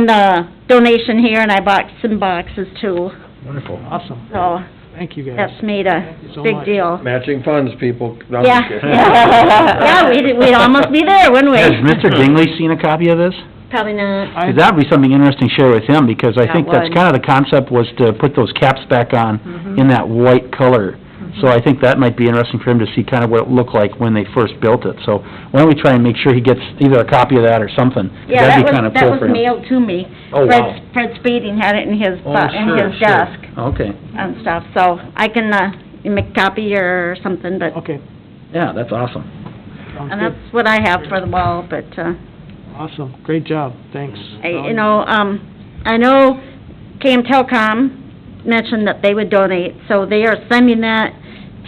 the donation here, and I bought some boxes too. Wonderful. Awesome. So, Thank you, guys. that's made a Thank you so big much. deal. Matching funds, people. No, I'm Yeah. just kidding. Yeah, we'd almost be there, wouldn't we? Has Mr. Dingley seen a copy of this? Probably not. 'Cause that'd be something interesting to share with him, because I That think that's would. kind of the concept, was to put those caps back on in that white color. So I think that might be interesting for him to see kind of what it looked like when they first built it. So why don't we try and make sure he gets either a copy of that or something? 'Cause Yeah, that'd be kind of that cool was for him. mailed to me. Oh, wow. Fred Speeding had it in his, Oh, in sure, his sure. desk Okay, and stuff, so I can, make a copy or something, but, Okay, yeah, that's awesome. sounds and good. that's what I have for the wall, but, Awesome, great job, thanks. I know KM Telecom mentioned that they would donate, so they are sending that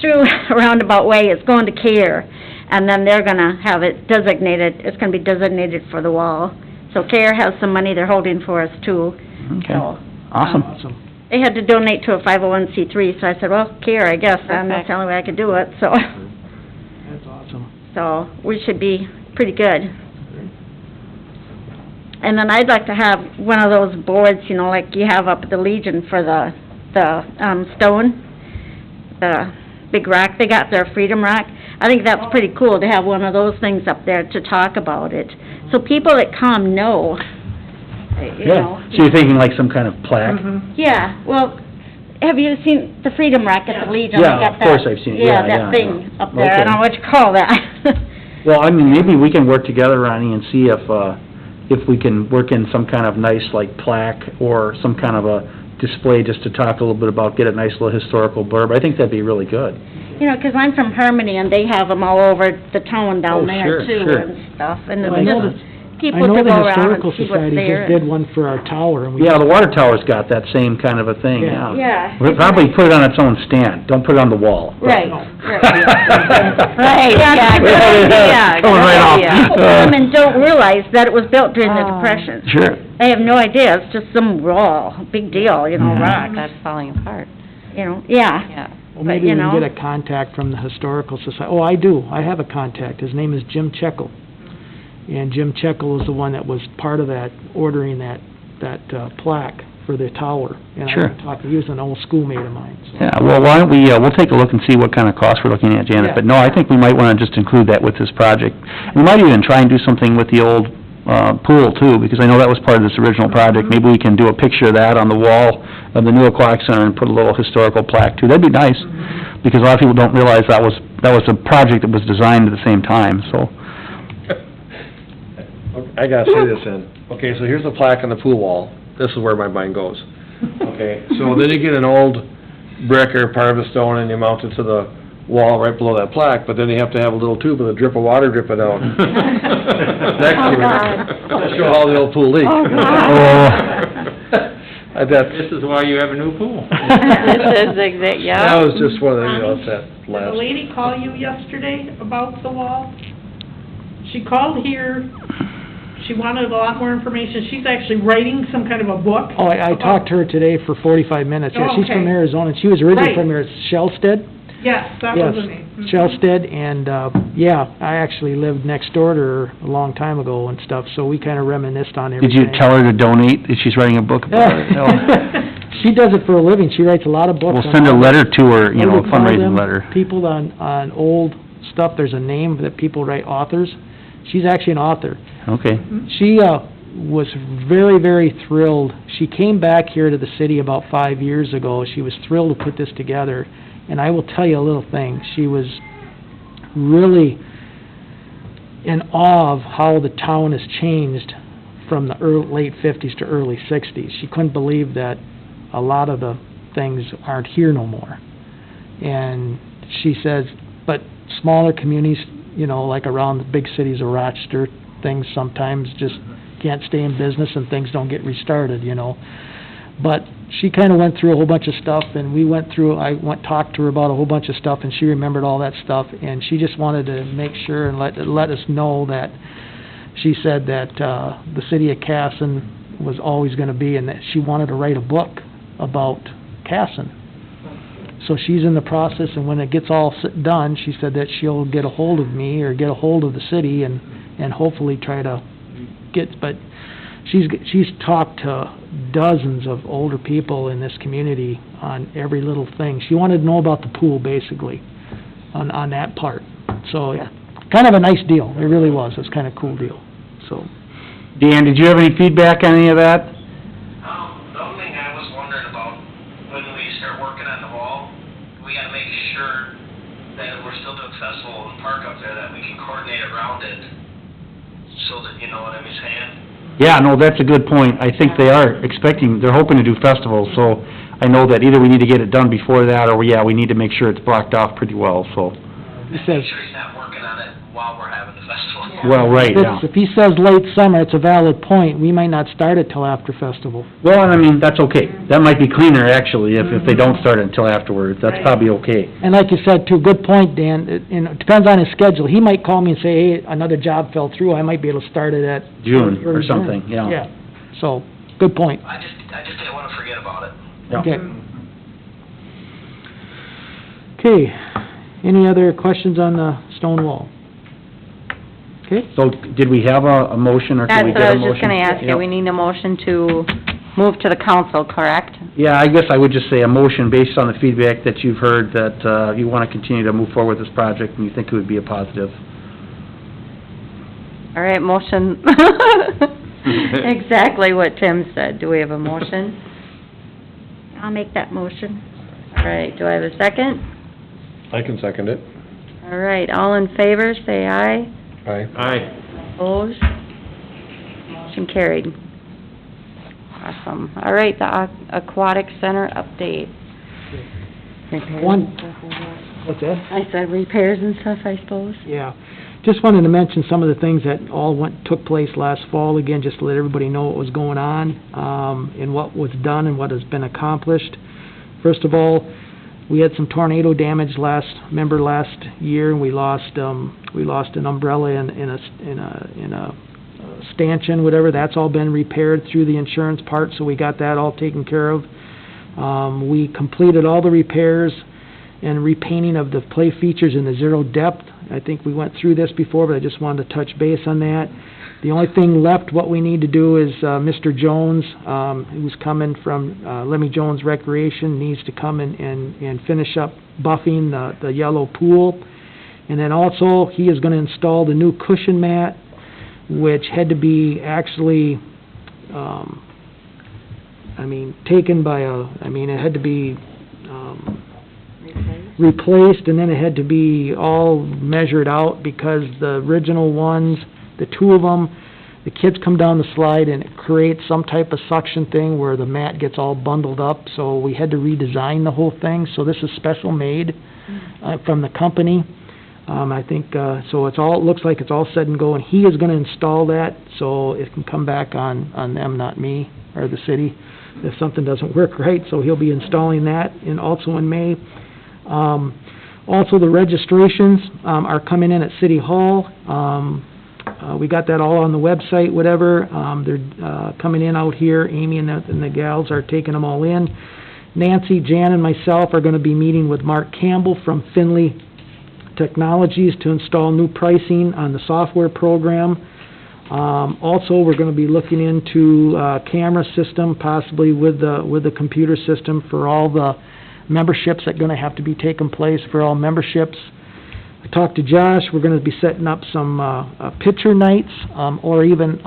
through a roundabout way. It's going to CARE, and then they're gonna have it designated, it's gonna be designated for the wall. So CARE has some money they're holding for us too. Okay, So, awesome. Awesome. they had to donate to a 501c3, so I said, well, CARE, I guess, and that's the only way I could do it, so, That's awesome. so we should be pretty good. And then I'd like to have one of those boards, you know, like you have up at the Legion for the stone, the big rock they got there, Freedom Rock. I think that's pretty cool to have one of those things up there to talk about it. So people that come know, you know. Yeah, so you're thinking like some kind of plaque? Yeah, well, have you seen the Freedom Rock at the Legion? They Yeah, got of course I've seen it. Yeah, Yeah, yeah, that thing yeah. up there, I Okay. don't know what you call that. Well, I mean, maybe we can work together, Ronnie, and see if we can work in some kind of nice, like, plaque or some kind of a display just to talk a little bit about, get a nice little historical blurb. I think that'd be really good. You know, 'cause I'm from Harmony, and they have them all over the town down Oh, there, sure, too, sure. and stuff, and Well, I it's know just, I people know to the go around Historical and see what's Society there. just did one for our tower, and we... Yeah, the water tower's got that same kind of a thing, Yeah. yeah. Yeah. We'll probably put it on its own stand, don't put it on the wall. Right, No. right. Right, yeah, good idea, Coming right off. good idea. People come and don't realize that it was built during the Oh. Depression. Sure. They have no idea, it's just some raw, big deal, you know, Mhm. rock, That's falling apart, you know, yeah. yeah. Well, but, maybe we you can know. get a contact from the Historical Society. Oh, I do, I have a contact, his name is Jim Checkle. And Jim Checkle is the one that was part of that, ordering that plaque for the tower. And Sure. I talked, he was an old schoolmate of mine, so. Yeah, well, why don't we, we'll take a look and see what kind of costs we're looking at, Janet. Yeah. But no, I think we might wanna just include that with this project. We might even try and do something with the old, pool too, because I know that was part of this original project. Maybe we can do a picture of that on the wall of the new Aquatic Center and put a little historical plaque too. That'd be nice, because a lot of people don't realize that was a project that was designed at the same time, so. I gotta say this in. Okay, so here's the plaque on the pool wall. This is where my mind goes. Okay, so then you get an old brick or part of a stone and you mount it to the wall right below that plaque, but then you have to have a little tube with a drip of water dripping out. Next to it. To show how the old pool leaks. Oh, That's, This is why you have a new pool. This is exact, yeah. that was just one of the, it's that Did the last. lady call you yesterday about the wall? She called here, she wanted a lot more information, she's actually writing some kind of a book. Oh, I talked to her today for 45 minutes. Yeah, Oh, she's from okay. Arizona, and she was originally Right. from Shellstead. Yes, that was her name. Yes, Shellstead, and, yeah, I actually lived next door to her a long time ago and stuff, so we kinda reminisced on Did everything. you tell her to donate, if she's writing a book about it? No. She does it for a living, she writes a lot of books. We'll on send a all- letter to her, you know, what a do call fundraising them? letter. People on old stuff, there's a name that people write, authors. She's actually an author. Okay. She, was very, very thrilled. She came back here to the city about 5 years ago. She was thrilled to put this together. And I will tell you a little thing. She was really in awe of how the town has changed from the late 50s to early 60s. She couldn't believe that a lot of the things aren't here no more. And she says, but smaller communities, you know, like around the big cities of Rochester, things sometimes just can't stay in business and things don't get restarted, you know. But she kinda went through a whole bunch of stuff, and talked to her about a whole bunch of stuff, and she remembered all that stuff, and she just wanted to make sure and let us know that she said that, the city of Casson was always gonna be, and that she wanted to write a book about Casson. So she's in the process, and when it gets all done, she said that she'll get a hold of me, or get a hold of the city, and hopefully try to but she's talked to dozens of older people in this community on every little thing. She wanted to know about the pool, basically, on that part. So, yeah, kind of a nice deal, it really was, it was kind of a cool deal, so. Dan, did you have any feedback on any of that? The only thing I was wondering about, when we start working on the wall, we gotta make sure that if we're still doing festival and park up there, that we can coordinate around it, so that, you know what I'm saying? Yeah, no, that's a good point. I think they're hoping to do festivals, so I know that either we need to get it done before that, or, yeah, we need to make sure it's blocked off pretty well, so. He says, Make sure he's not working on it while we're having the festival. Well, right, yeah. if he says late summer, it's a valid point, we might not start it till after festival. Well, I mean, that's okay. That might be cleaner, actually, if they don't start it until afterwards. That's probably okay. And like you said, too, good point, Dan, it depends on his schedule, he might call me and say, hey, another job fell through, I might be able to start it at June or early June. something, yeah. Yeah, so, good point. I just didn't wanna forget about it. Yeah. Okay. Okay, any other questions on the stone wall? Okay, So, did we have a motion, or can That's we what get I a was motion? just gonna ask you, Yep. we need a motion to move to the council, correct? Yeah, I guess I would just say a motion based on the feedback that you've heard, that you want to continue to move forward with this project, and you think it would be a positive. All right, motion, exactly what Tim said, do we have a motion? I'll make that motion. All right, do I have a second? I can second it. All right, all in favor, say aye. Aye. Aye. Opposed? Motion carried. Awesome. All right, the Aquatic Center update. what's that? I said repairs and stuff, I suppose. Yeah, just wanted to mention some of the things that took place last fall, again, just to let everybody know what was going on, and what was done and what has been accomplished. First of all, we had some tornado damage last year, and we lost an umbrella in a stanchion, whatever. That's all been repaired through the insurance part, so we got that all taken care of. We completed all the repairs and repainting of the play features in the zero depth. I think we went through this before, but I just wanted to touch base on that. The only thing left, what we need to do is, Mr. Jones, who's coming from, Lemmy Jones Recreation, needs to come and finish up buffing the yellow pool. And then also, he is gonna install the new cushion mat, which had to be actually, taken by it had to be, replaced, and then it had to be all measured out, because the original ones, the two of them, the kids come down the slide and it creates some type of suction thing where the mat gets all bundled up, so we had to redesign the whole thing. So this is special made from the company. I think, so it looks like it's all set and go, and he is gonna install that, so it can come back on them, not me, or the city, if something doesn't work right. So he'll be installing that, and also in May. Also, the registrations are coming in at City Hall. We got that all on the website, whatever. They're coming in out here. Amy and the gals are taking them all in. Nancy, Jan, and myself are gonna be meeting with Mark Campbell from Finley Technologies to install new pricing on the software program. Also, we're gonna be looking into camera system, possibly with the computer system for all the memberships that are gonna have to be taking place for all memberships. I talked to Josh, we're gonna be setting up some picture nights, or even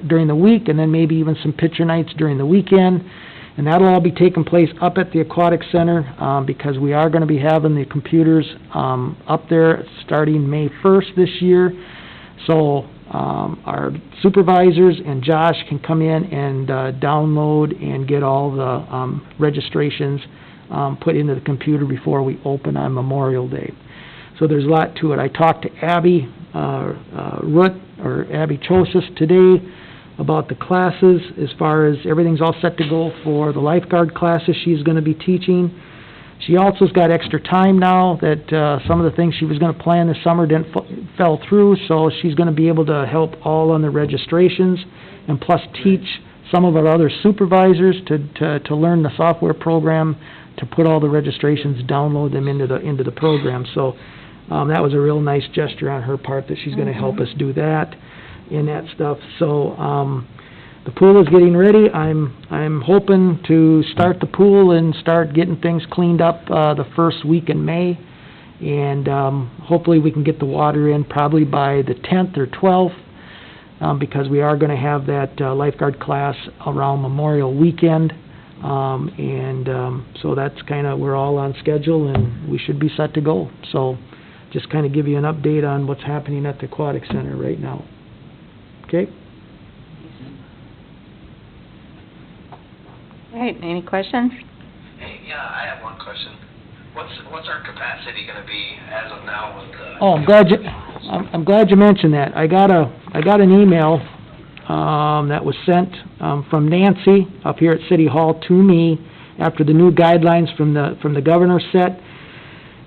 during the week, and then maybe even some picture nights during the weekend. And that'll all be taking place up at the Aquatic Center, because we are gonna be having the computers up there starting May 1st this year. So our supervisors and Josh can come in and download and get all the registrations put into the computer before we open on Memorial Day. So there's a lot to it. I talked to Abby Root, or Abby Chosis today. about the classes, as far as everything's all set to go for the lifeguard classes she's gonna be teaching. She also's got extra time now that, some of the things she was gonna plan this summer fell through, so she's gonna be able to help all on the registrations, and plus teach some of our other supervisors to learn the software program, to put all the registrations, download them into the program. So, that was a real nice gesture on her part, that she's gonna help us do that and that stuff. So, the pool is getting ready. I'm hoping to start the pool and start getting things cleaned up, the first week in May. And, hopefully we can get the water in probably by the 10th or 12th, because we are gonna have that, lifeguard class around Memorial Weekend. So that's kinda, we're all on schedule and we should be set to go. So, just kinda give you an update on what's happening at the Aquatic Center right now. Okay? All right, any questions? Hey, yeah, I have one question. What's our capacity gonna be as of now with the... Oh, I'm glad you mentioned that. I got an email, that was sent, from Nancy up here at City Hall to me after the new guidelines from the governor set.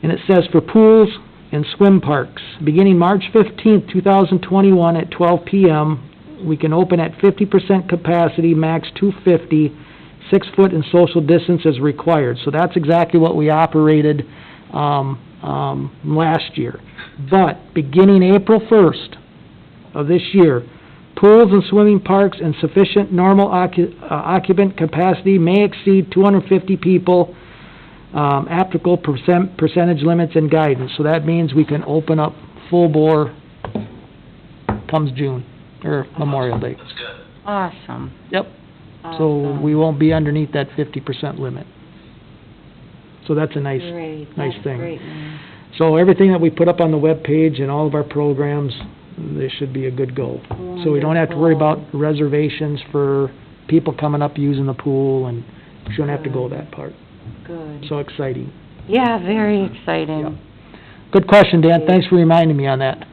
And it says for pools and swim parks, beginning March 15th, 2021 at 12 p.m., we can open at 50% capacity, max 250, 6 foot and social distance is required. So that's exactly what we operated, last year. But beginning April 1st of this year, pools and swimming parks and sufficient normal occupant capacity may exceed 250 people, applicable percentage limits and guidance. So that means we can open up full bore comes June, or Memorial Day. That's good. Awesome. Yep. So Awesome. we won't be underneath that 50% limit. So that's a nice Great, nice that's thing. great news. So everything that we put up on the webpage and all of our programs, they should be a good go. So we don't have to worry about reservations for people coming up using the pool, and shouldn't have to go that part. Good. So exciting. Yeah, very exciting. Yep. Good question, Dan. Thanks for reminding me on that.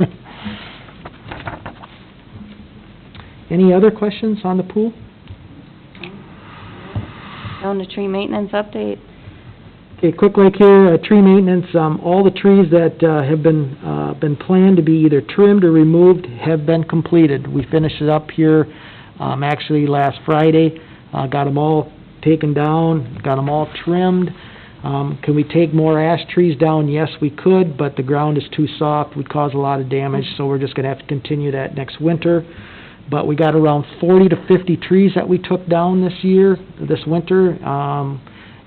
Any other questions on the pool? On the tree maintenance update. Okay, quick like here, tree maintenance, all the trees that, have been planned to be either trimmed or removed have been completed. We finished it up here, actually last Friday, got them all taken down, got them all trimmed. Can we take more ash trees down? Yes, we could, but the ground is too soft, would cause a lot of damage, so we're just gonna have to continue that next winter. But we got around 40 to 50 trees that we took down this winter,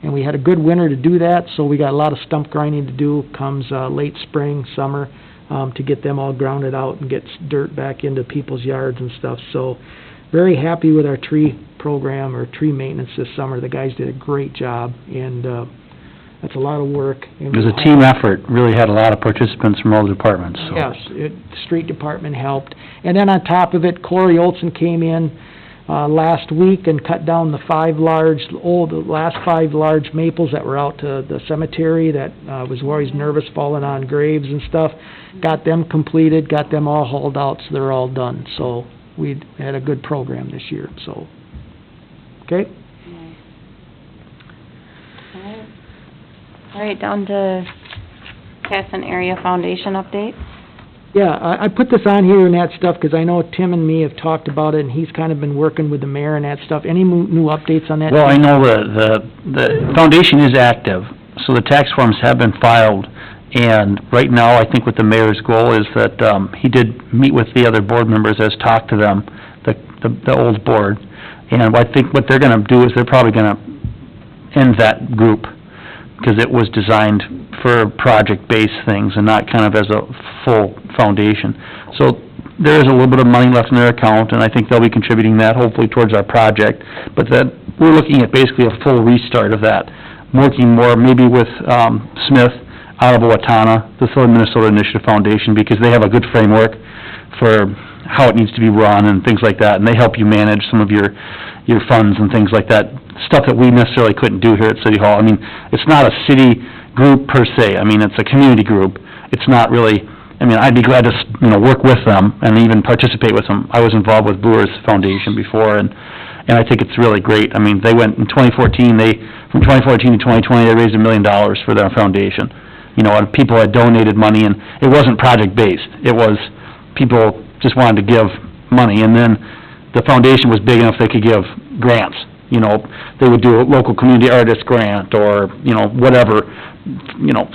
and we had a good winter to do that, so we got a lot of stump grinding to do comes late spring, summer, to get them all grounded out and get dirt back into people's yards and stuff. So very happy with our tree program or tree maintenance this summer. The guys did a great job, and that's a lot of work. It was a team effort, really had a lot of participants from all the departments, so. Yes, the street department helped. And then on top of it, Corey Olson came in last week and cut down the last five large maples that were out to the cemetery that was always nervous falling on graves and stuff. Got them completed, got them all hauled out, so they're all done. So we had a good program this year, so, okay? All right, down to Casson Area Foundation update. Yeah, I put this on here and that stuff because I know Tim and me have talked about it, and he's kind of been working with the mayor and that stuff. Any new updates on that? Well, I know the foundation is active, so the tax forms have been filed, and right now, I think what the mayor's goal is that, he did meet with the other board members, has talked to them, the old board, and I think what they're gonna do is they're probably gonna end that group, because it was designed for project-based things and not kind of as a full foundation. So there is a little bit of money left in their account, and I think they'll be contributing that hopefully towards our project. But then we're looking at basically a full restart of that, working more maybe with Smith out of Owatonna, the Southern Minnesota Initiative Foundation, because they have a good framework for how it needs to be run and things like that, and they help you manage some of your funds and things like that, stuff that we necessarily couldn't do here at City Hall. I mean, it's not a city group per se. I mean, it's a community group. It's not really I mean, I'd be glad to, work with them and even participate with them. I was involved with Brewers Foundation before, and I think it's really great. I mean, they went in 2014, from 2014 to 2020, they raised $1 million for their foundation. And people had donated money, and it wasn't project-based. It was, people just wanted to give money, and then the foundation was big enough they could give grants. They would do a local community artist grant or, whatever,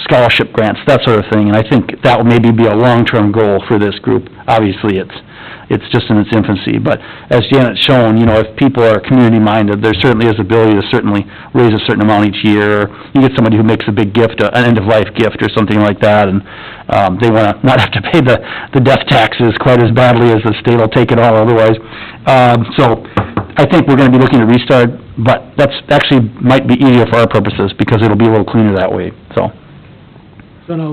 scholarship grants, that sort of thing. And I think that will maybe be a long-term goal for this group. Obviously, it's just in its infancy, but as Janet's shown, if people are community-minded, there certainly is ability to certainly raise a certain amount each year. You get somebody who makes a big gift, an end-of-life gift or something like that, and they want to not have to pay the death taxes quite as badly as the state will take it all otherwise. So I think we're going to be looking to restart, but that's actually might be easier for our purposes because it'll be a little cleaner that way, so. So now,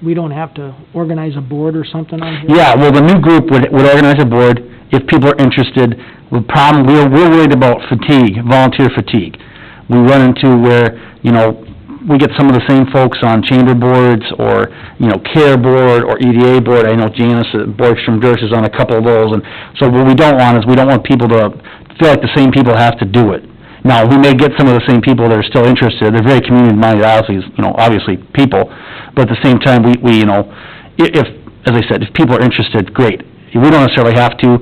we don't have to organize a board or something on here? Yeah, well, the new group would organize a board if people are interested. We're worried about fatigue, volunteer fatigue. We run into where, we get some of the same folks on chamber boards or, care board or EDA board. I know Janice at Borgstrom-Durst is on a couple of those, and so what we don't want is we don't want people to feel like the same people have to do it. Now, we may get some of the same people that are still interested. They're very community-minded, obviously people, but at the same time, if, as I said, if people are interested, great. We don't necessarily have to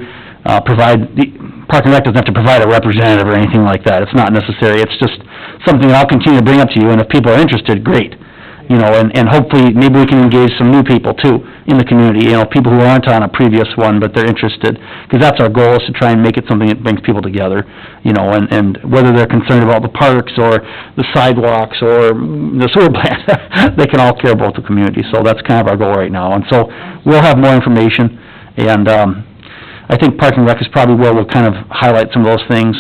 provide, Park and Rec doesn't have to provide a representative or anything like that. It's not necessary. It's just something that I'll continue to bring up to you, and if people are interested, great. And hopefully, maybe we can engage some new people, too, in the community, people who aren't on a previous one, but they're interested, because that's our goal, is to try and make it something that brings people together, and whether they're concerned about the parks, or the sidewalks, or the sewer plant, they can all care about the community, so that's kind of our goal right now, and so we'll have more information, and I think Park and Rec is probably where we'll kind of highlight some of those things.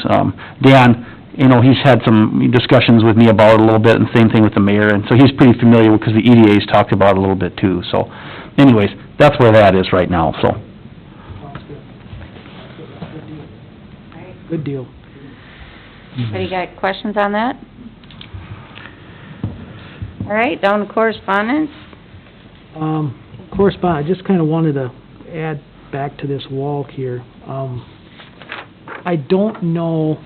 Dan, he's had some discussions with me about it a little bit, and same thing with the mayor, and so he's pretty familiar, because the EDA's talked about it a little bit too, so anyways, that's where that is right now, so. Good deal. Anybody got questions on that? All right, down to correspondence. Correspondence, I just kind of wanted to add back to this wall here. I don't know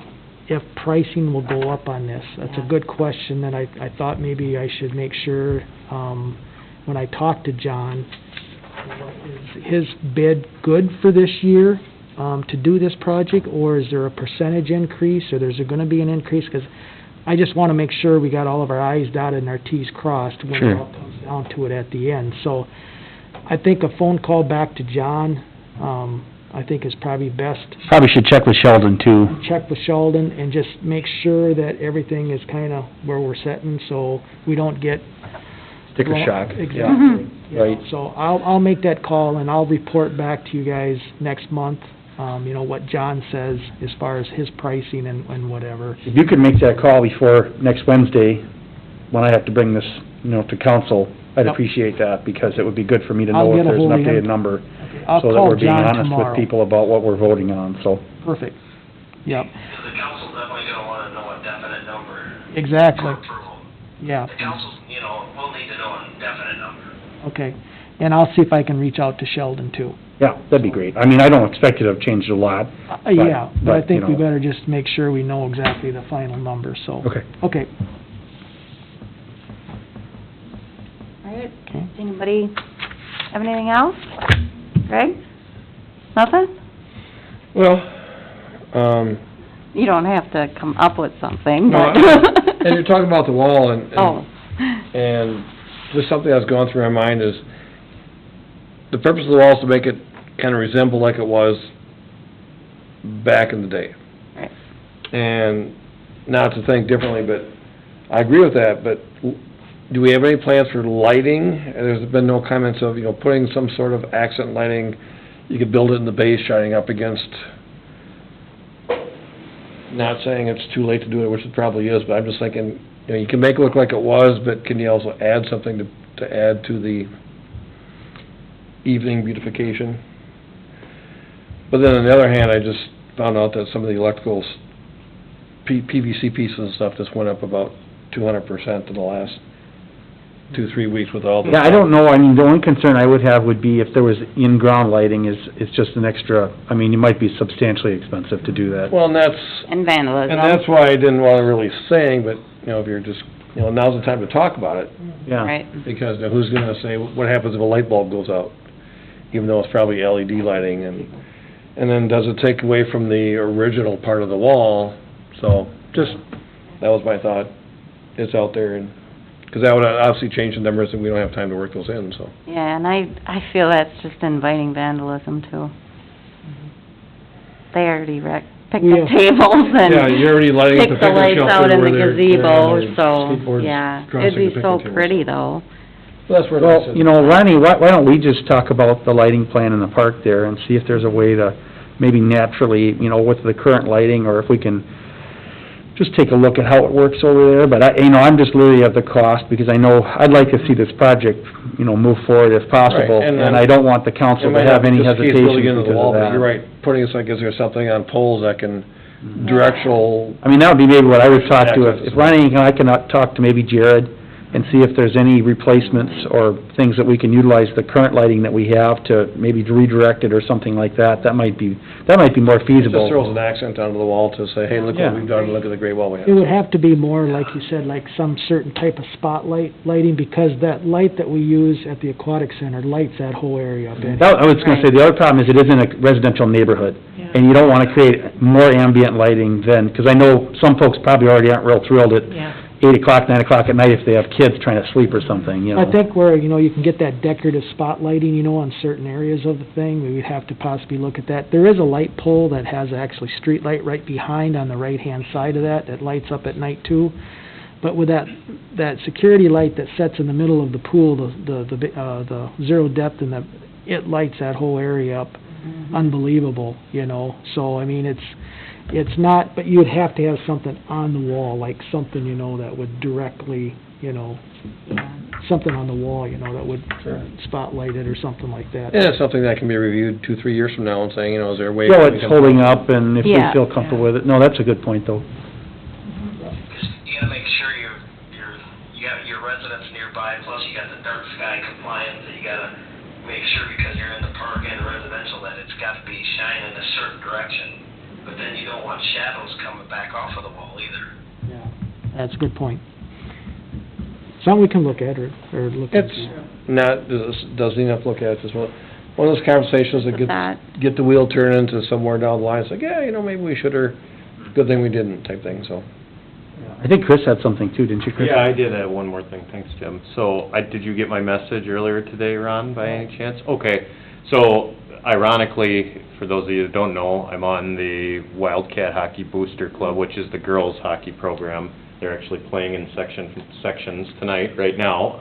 if pricing will go up on this. That's a good question that I thought maybe I should make sure, when I talk to John, is his bid good for this year, to do this project, or is there a percentage increase, or there's gonna be an increase? Because I just wanna make sure we got all of our i's dotted and our t's crossed when it all comes down to it at the end. So I think a phone call back to John, I think is probably best. Probably should check with Sheldon, too. Check with Sheldon and just make sure that everything is kind of where we're setting, so we don't get... Sticker shock. Exactly. Yeah. Right. So I'll make that call, and I'll report back to you guys next month, what John says as far as his pricing and whatever. If you could make that call before next Wednesday, when I have to bring this, to council, I'd Yep. appreciate that, because it would be good for me to I'll know if get a there's an hold of him. updated number, I'll so that call we're being John honest tomorrow. with people about what we're voting on, so. Perfect. Yep, Because the council's definitely gonna wanna know a definite number exactly, for approval. yeah, The council's, will need to know a definite number. okay. And I'll see if I can reach out to Sheldon, too. Yeah, that'd be great. I mean, I don't expect it to have changed a lot. Yeah, but I but, think we you know. better just make sure we know exactly the final number, so. Okay. Okay. All right, Okay. anybody have anything else? Greg? Nothing? Well, You don't have to come up with something, no, but... and you're talking about the wall, and Oh. and just something that's gone through my mind is, the purpose of the wall is to make it kind of resemble like it was back in the day. Right. And not to think differently, but I agree with that, but do we have any plans for lighting? There's been no comments of, putting some sort of accent lighting. You could build it in the base, shining up against, not saying it's too late to do it, which it probably is, but I'm just thinking, you can make it look like it was, but can you also add something to add to the evening beautification? But then on the other hand, I just found out that some of the electricals, PVC pieces and stuff just went up about 200% in the last 2-3 weeks with all the... Yeah, I don't know, I mean, the only concern I would have would be if there was in-ground lighting, it's just an extra, I mean, it might be substantially expensive to do that. Well, and And vandalism. that's why I didn't wanna really saying, but, if you're just, now's the time to talk about it. Yeah. Right. Because now who's gonna say, what happens if a light bulb goes out? Even though it's probably LED lighting, and then does it take away from the original part of the wall? So, just, that was my thought. It's out there, and, because that would obviously change the numbers, and we don't have time to work those in, so. Yeah, and I feel that's just inviting vandalism too. They already picked Yeah. up tables Yeah, you're already lighting up the picked the picnic lights shelter out in where the they're on gazebo, their so, skateboards yeah. crossing It'd be the so picnic tables. pretty though. That's where Well, Ronnie, why don't we just talk about the lighting plan in the park there and see if there's a way to maybe naturally, with the current lighting, or if we can just take a look at how it works over there, but I'm just leery of the cost, because I know, I'd like to see this project, move forward if possible, Right, and and I don't want the council to have any hesitation because of that. You're right, putting us like, is there something on poles that can directional... I mean, that would be maybe what I would talk to, Access. if Ronnie and I can talk to maybe Jared and see if there's any replacements or things that we can utilize the current lighting that we have to maybe redirect it or something like that, that might be more It just feasible. throws an accent onto the wall to say, hey, look Yeah. what we've done, look at the great wall we have. It would have to be more, like you said, like some certain type of spotlight lighting, because that light that we use at the Aquatic Center lights that whole area up in. I was gonna say, the other problem is it is in a residential neighborhood, and you don't wanna create more ambient lighting than, because I know some folks probably already aren't real thrilled at Yeah. 8 o'clock, 9 o'clock at night if they have kids trying to sleep or something, I think where, you can get that decorative spotlighting, on certain areas of the thing, we would have to possibly look at that. There is a light pole that has actually street light right behind on the right-hand side of that lights up at night too. But with that security light that sets in the middle of the pool, the zero depth, and it lights that whole area up unbelievable, So, I mean, it's not, but you would have to have something on the wall, like something, that would directly, something on the wall, that would spotlight it or something like that. And it's something that can be reviewed 2-3 years from now and saying, is there a way... Yeah, we it's can- holding up, and if we Yeah. feel comfortable with it. No, that's a good point, though. You gotta make sure you got your residents nearby, plus you got the dark sky compliance, that you gotta make sure, because you're in the park and residential, that it's gotta be shining in a certain direction. But then you don't want shadows coming back off of the wall either. Yeah, that's a good point. Something we can look at or look It's into. not, doesn't even have to look at it, just one of those conversations that That. get the wheel turning into somewhere down the line, it's like, yeah, maybe we should, or good thing we didn't, type thing, so. I think Chris had something too, didn't you, Chris? Yeah, I did have one more thing, thanks, Jim. So, did you get my message earlier today, Ron, by any chance? Okay, so ironically, for those of you that don't know, I'm on the Wildcat Hockey Booster Club, which is the girls' hockey program. They're actually playing in sections tonight, right now.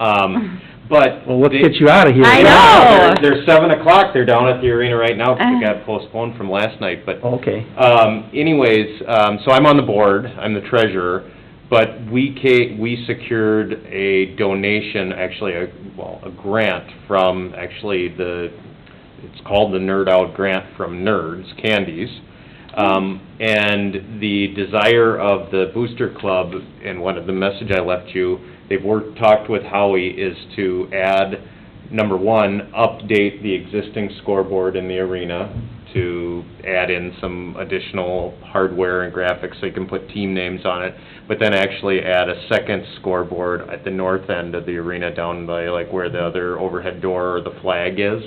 But... Well, let's get you out of here. I know. They're 7 o'clock, they're down at the arena right now, because it got postponed from last night, but... Okay. Anyways, so I'm on the board, I'm the treasurer, but we secured a donation, actually, a grant from, it's called the Nerd Out Grant from Nerds, Candies. And the desire of the Booster Club, and one of the message I left you, they've talked with Howie, is to add, number one, update the existing scoreboard in the arena, to add in some additional hardware and graphics so you can put team names on it, but then actually add a second scoreboard at the north end of the arena, down by like where the other overhead door or the flag is,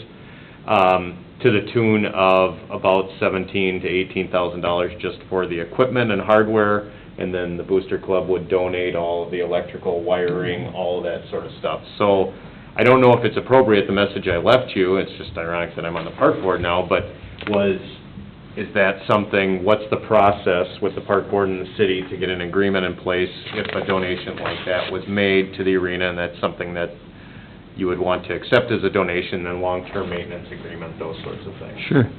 to the tune of about $17,000 to $18,000 just for the equipment and hardware, and then the Booster Club would donate all of the electrical wiring, all of that sort of stuff. So, I don't know if it's appropriate, the message I left you, it's just ironic that I'm on the park board now, but is that something, what's the process with the park board and the city to get an agreement in place if a donation like that was made to the arena, and that's something that you would want to accept as a donation, and long-term maintenance agreement, those sorts of things? Sure.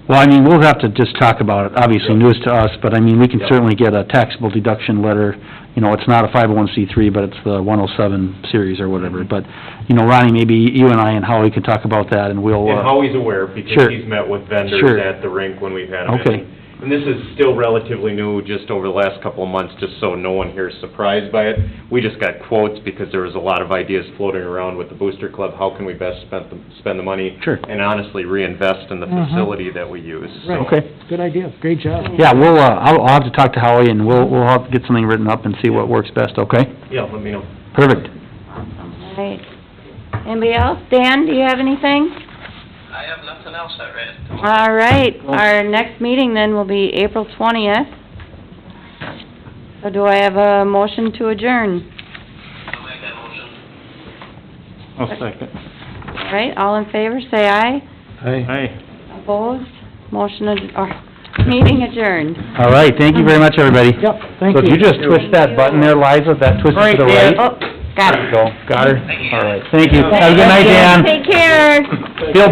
Well, I mean, we'll have to just talk about it, obviously news to us, but I mean, we can certainly get a taxable deduction letter. It's not a 501c3, but it's the 107 series or whatever, but, Ronnie, maybe you and I and Howie can talk about that, and we'll... And Howie's aware, because Sure. he's met with vendors Sure. at the rink when we've had them. Okay. and this is still relatively new, just over the last couple of months, just so no one here is surprised by it. We just got quotes because there was a lot of ideas floating around with the Booster Club, how can we best spend the money? Sure. And honestly, reinvest in the facility that we use. So- Right. Okay. Good idea, great job. Yeah, we'll, I'll have to talk to Howie, and we'll have to get something written up and see what works best, okay? Yeah, let me know. Perfect. All right. Anybody else? Dan, do you have anything? I have nothing else I read. All right, our next meeting then will be April 20th. So do I have a motion to adjourn? I'll make that motion. I'll second. All right, all in favor, say aye. Hey. Hey. Opposed? Meeting adjourned. All right, thank you very much, everybody. Yep, thank So if you. you just twist that button there, Liza, that twist it to the right. Oh, got There it. you go, got her? Thank you. All right, thank you. Have a good night, Dan. Take care. Feel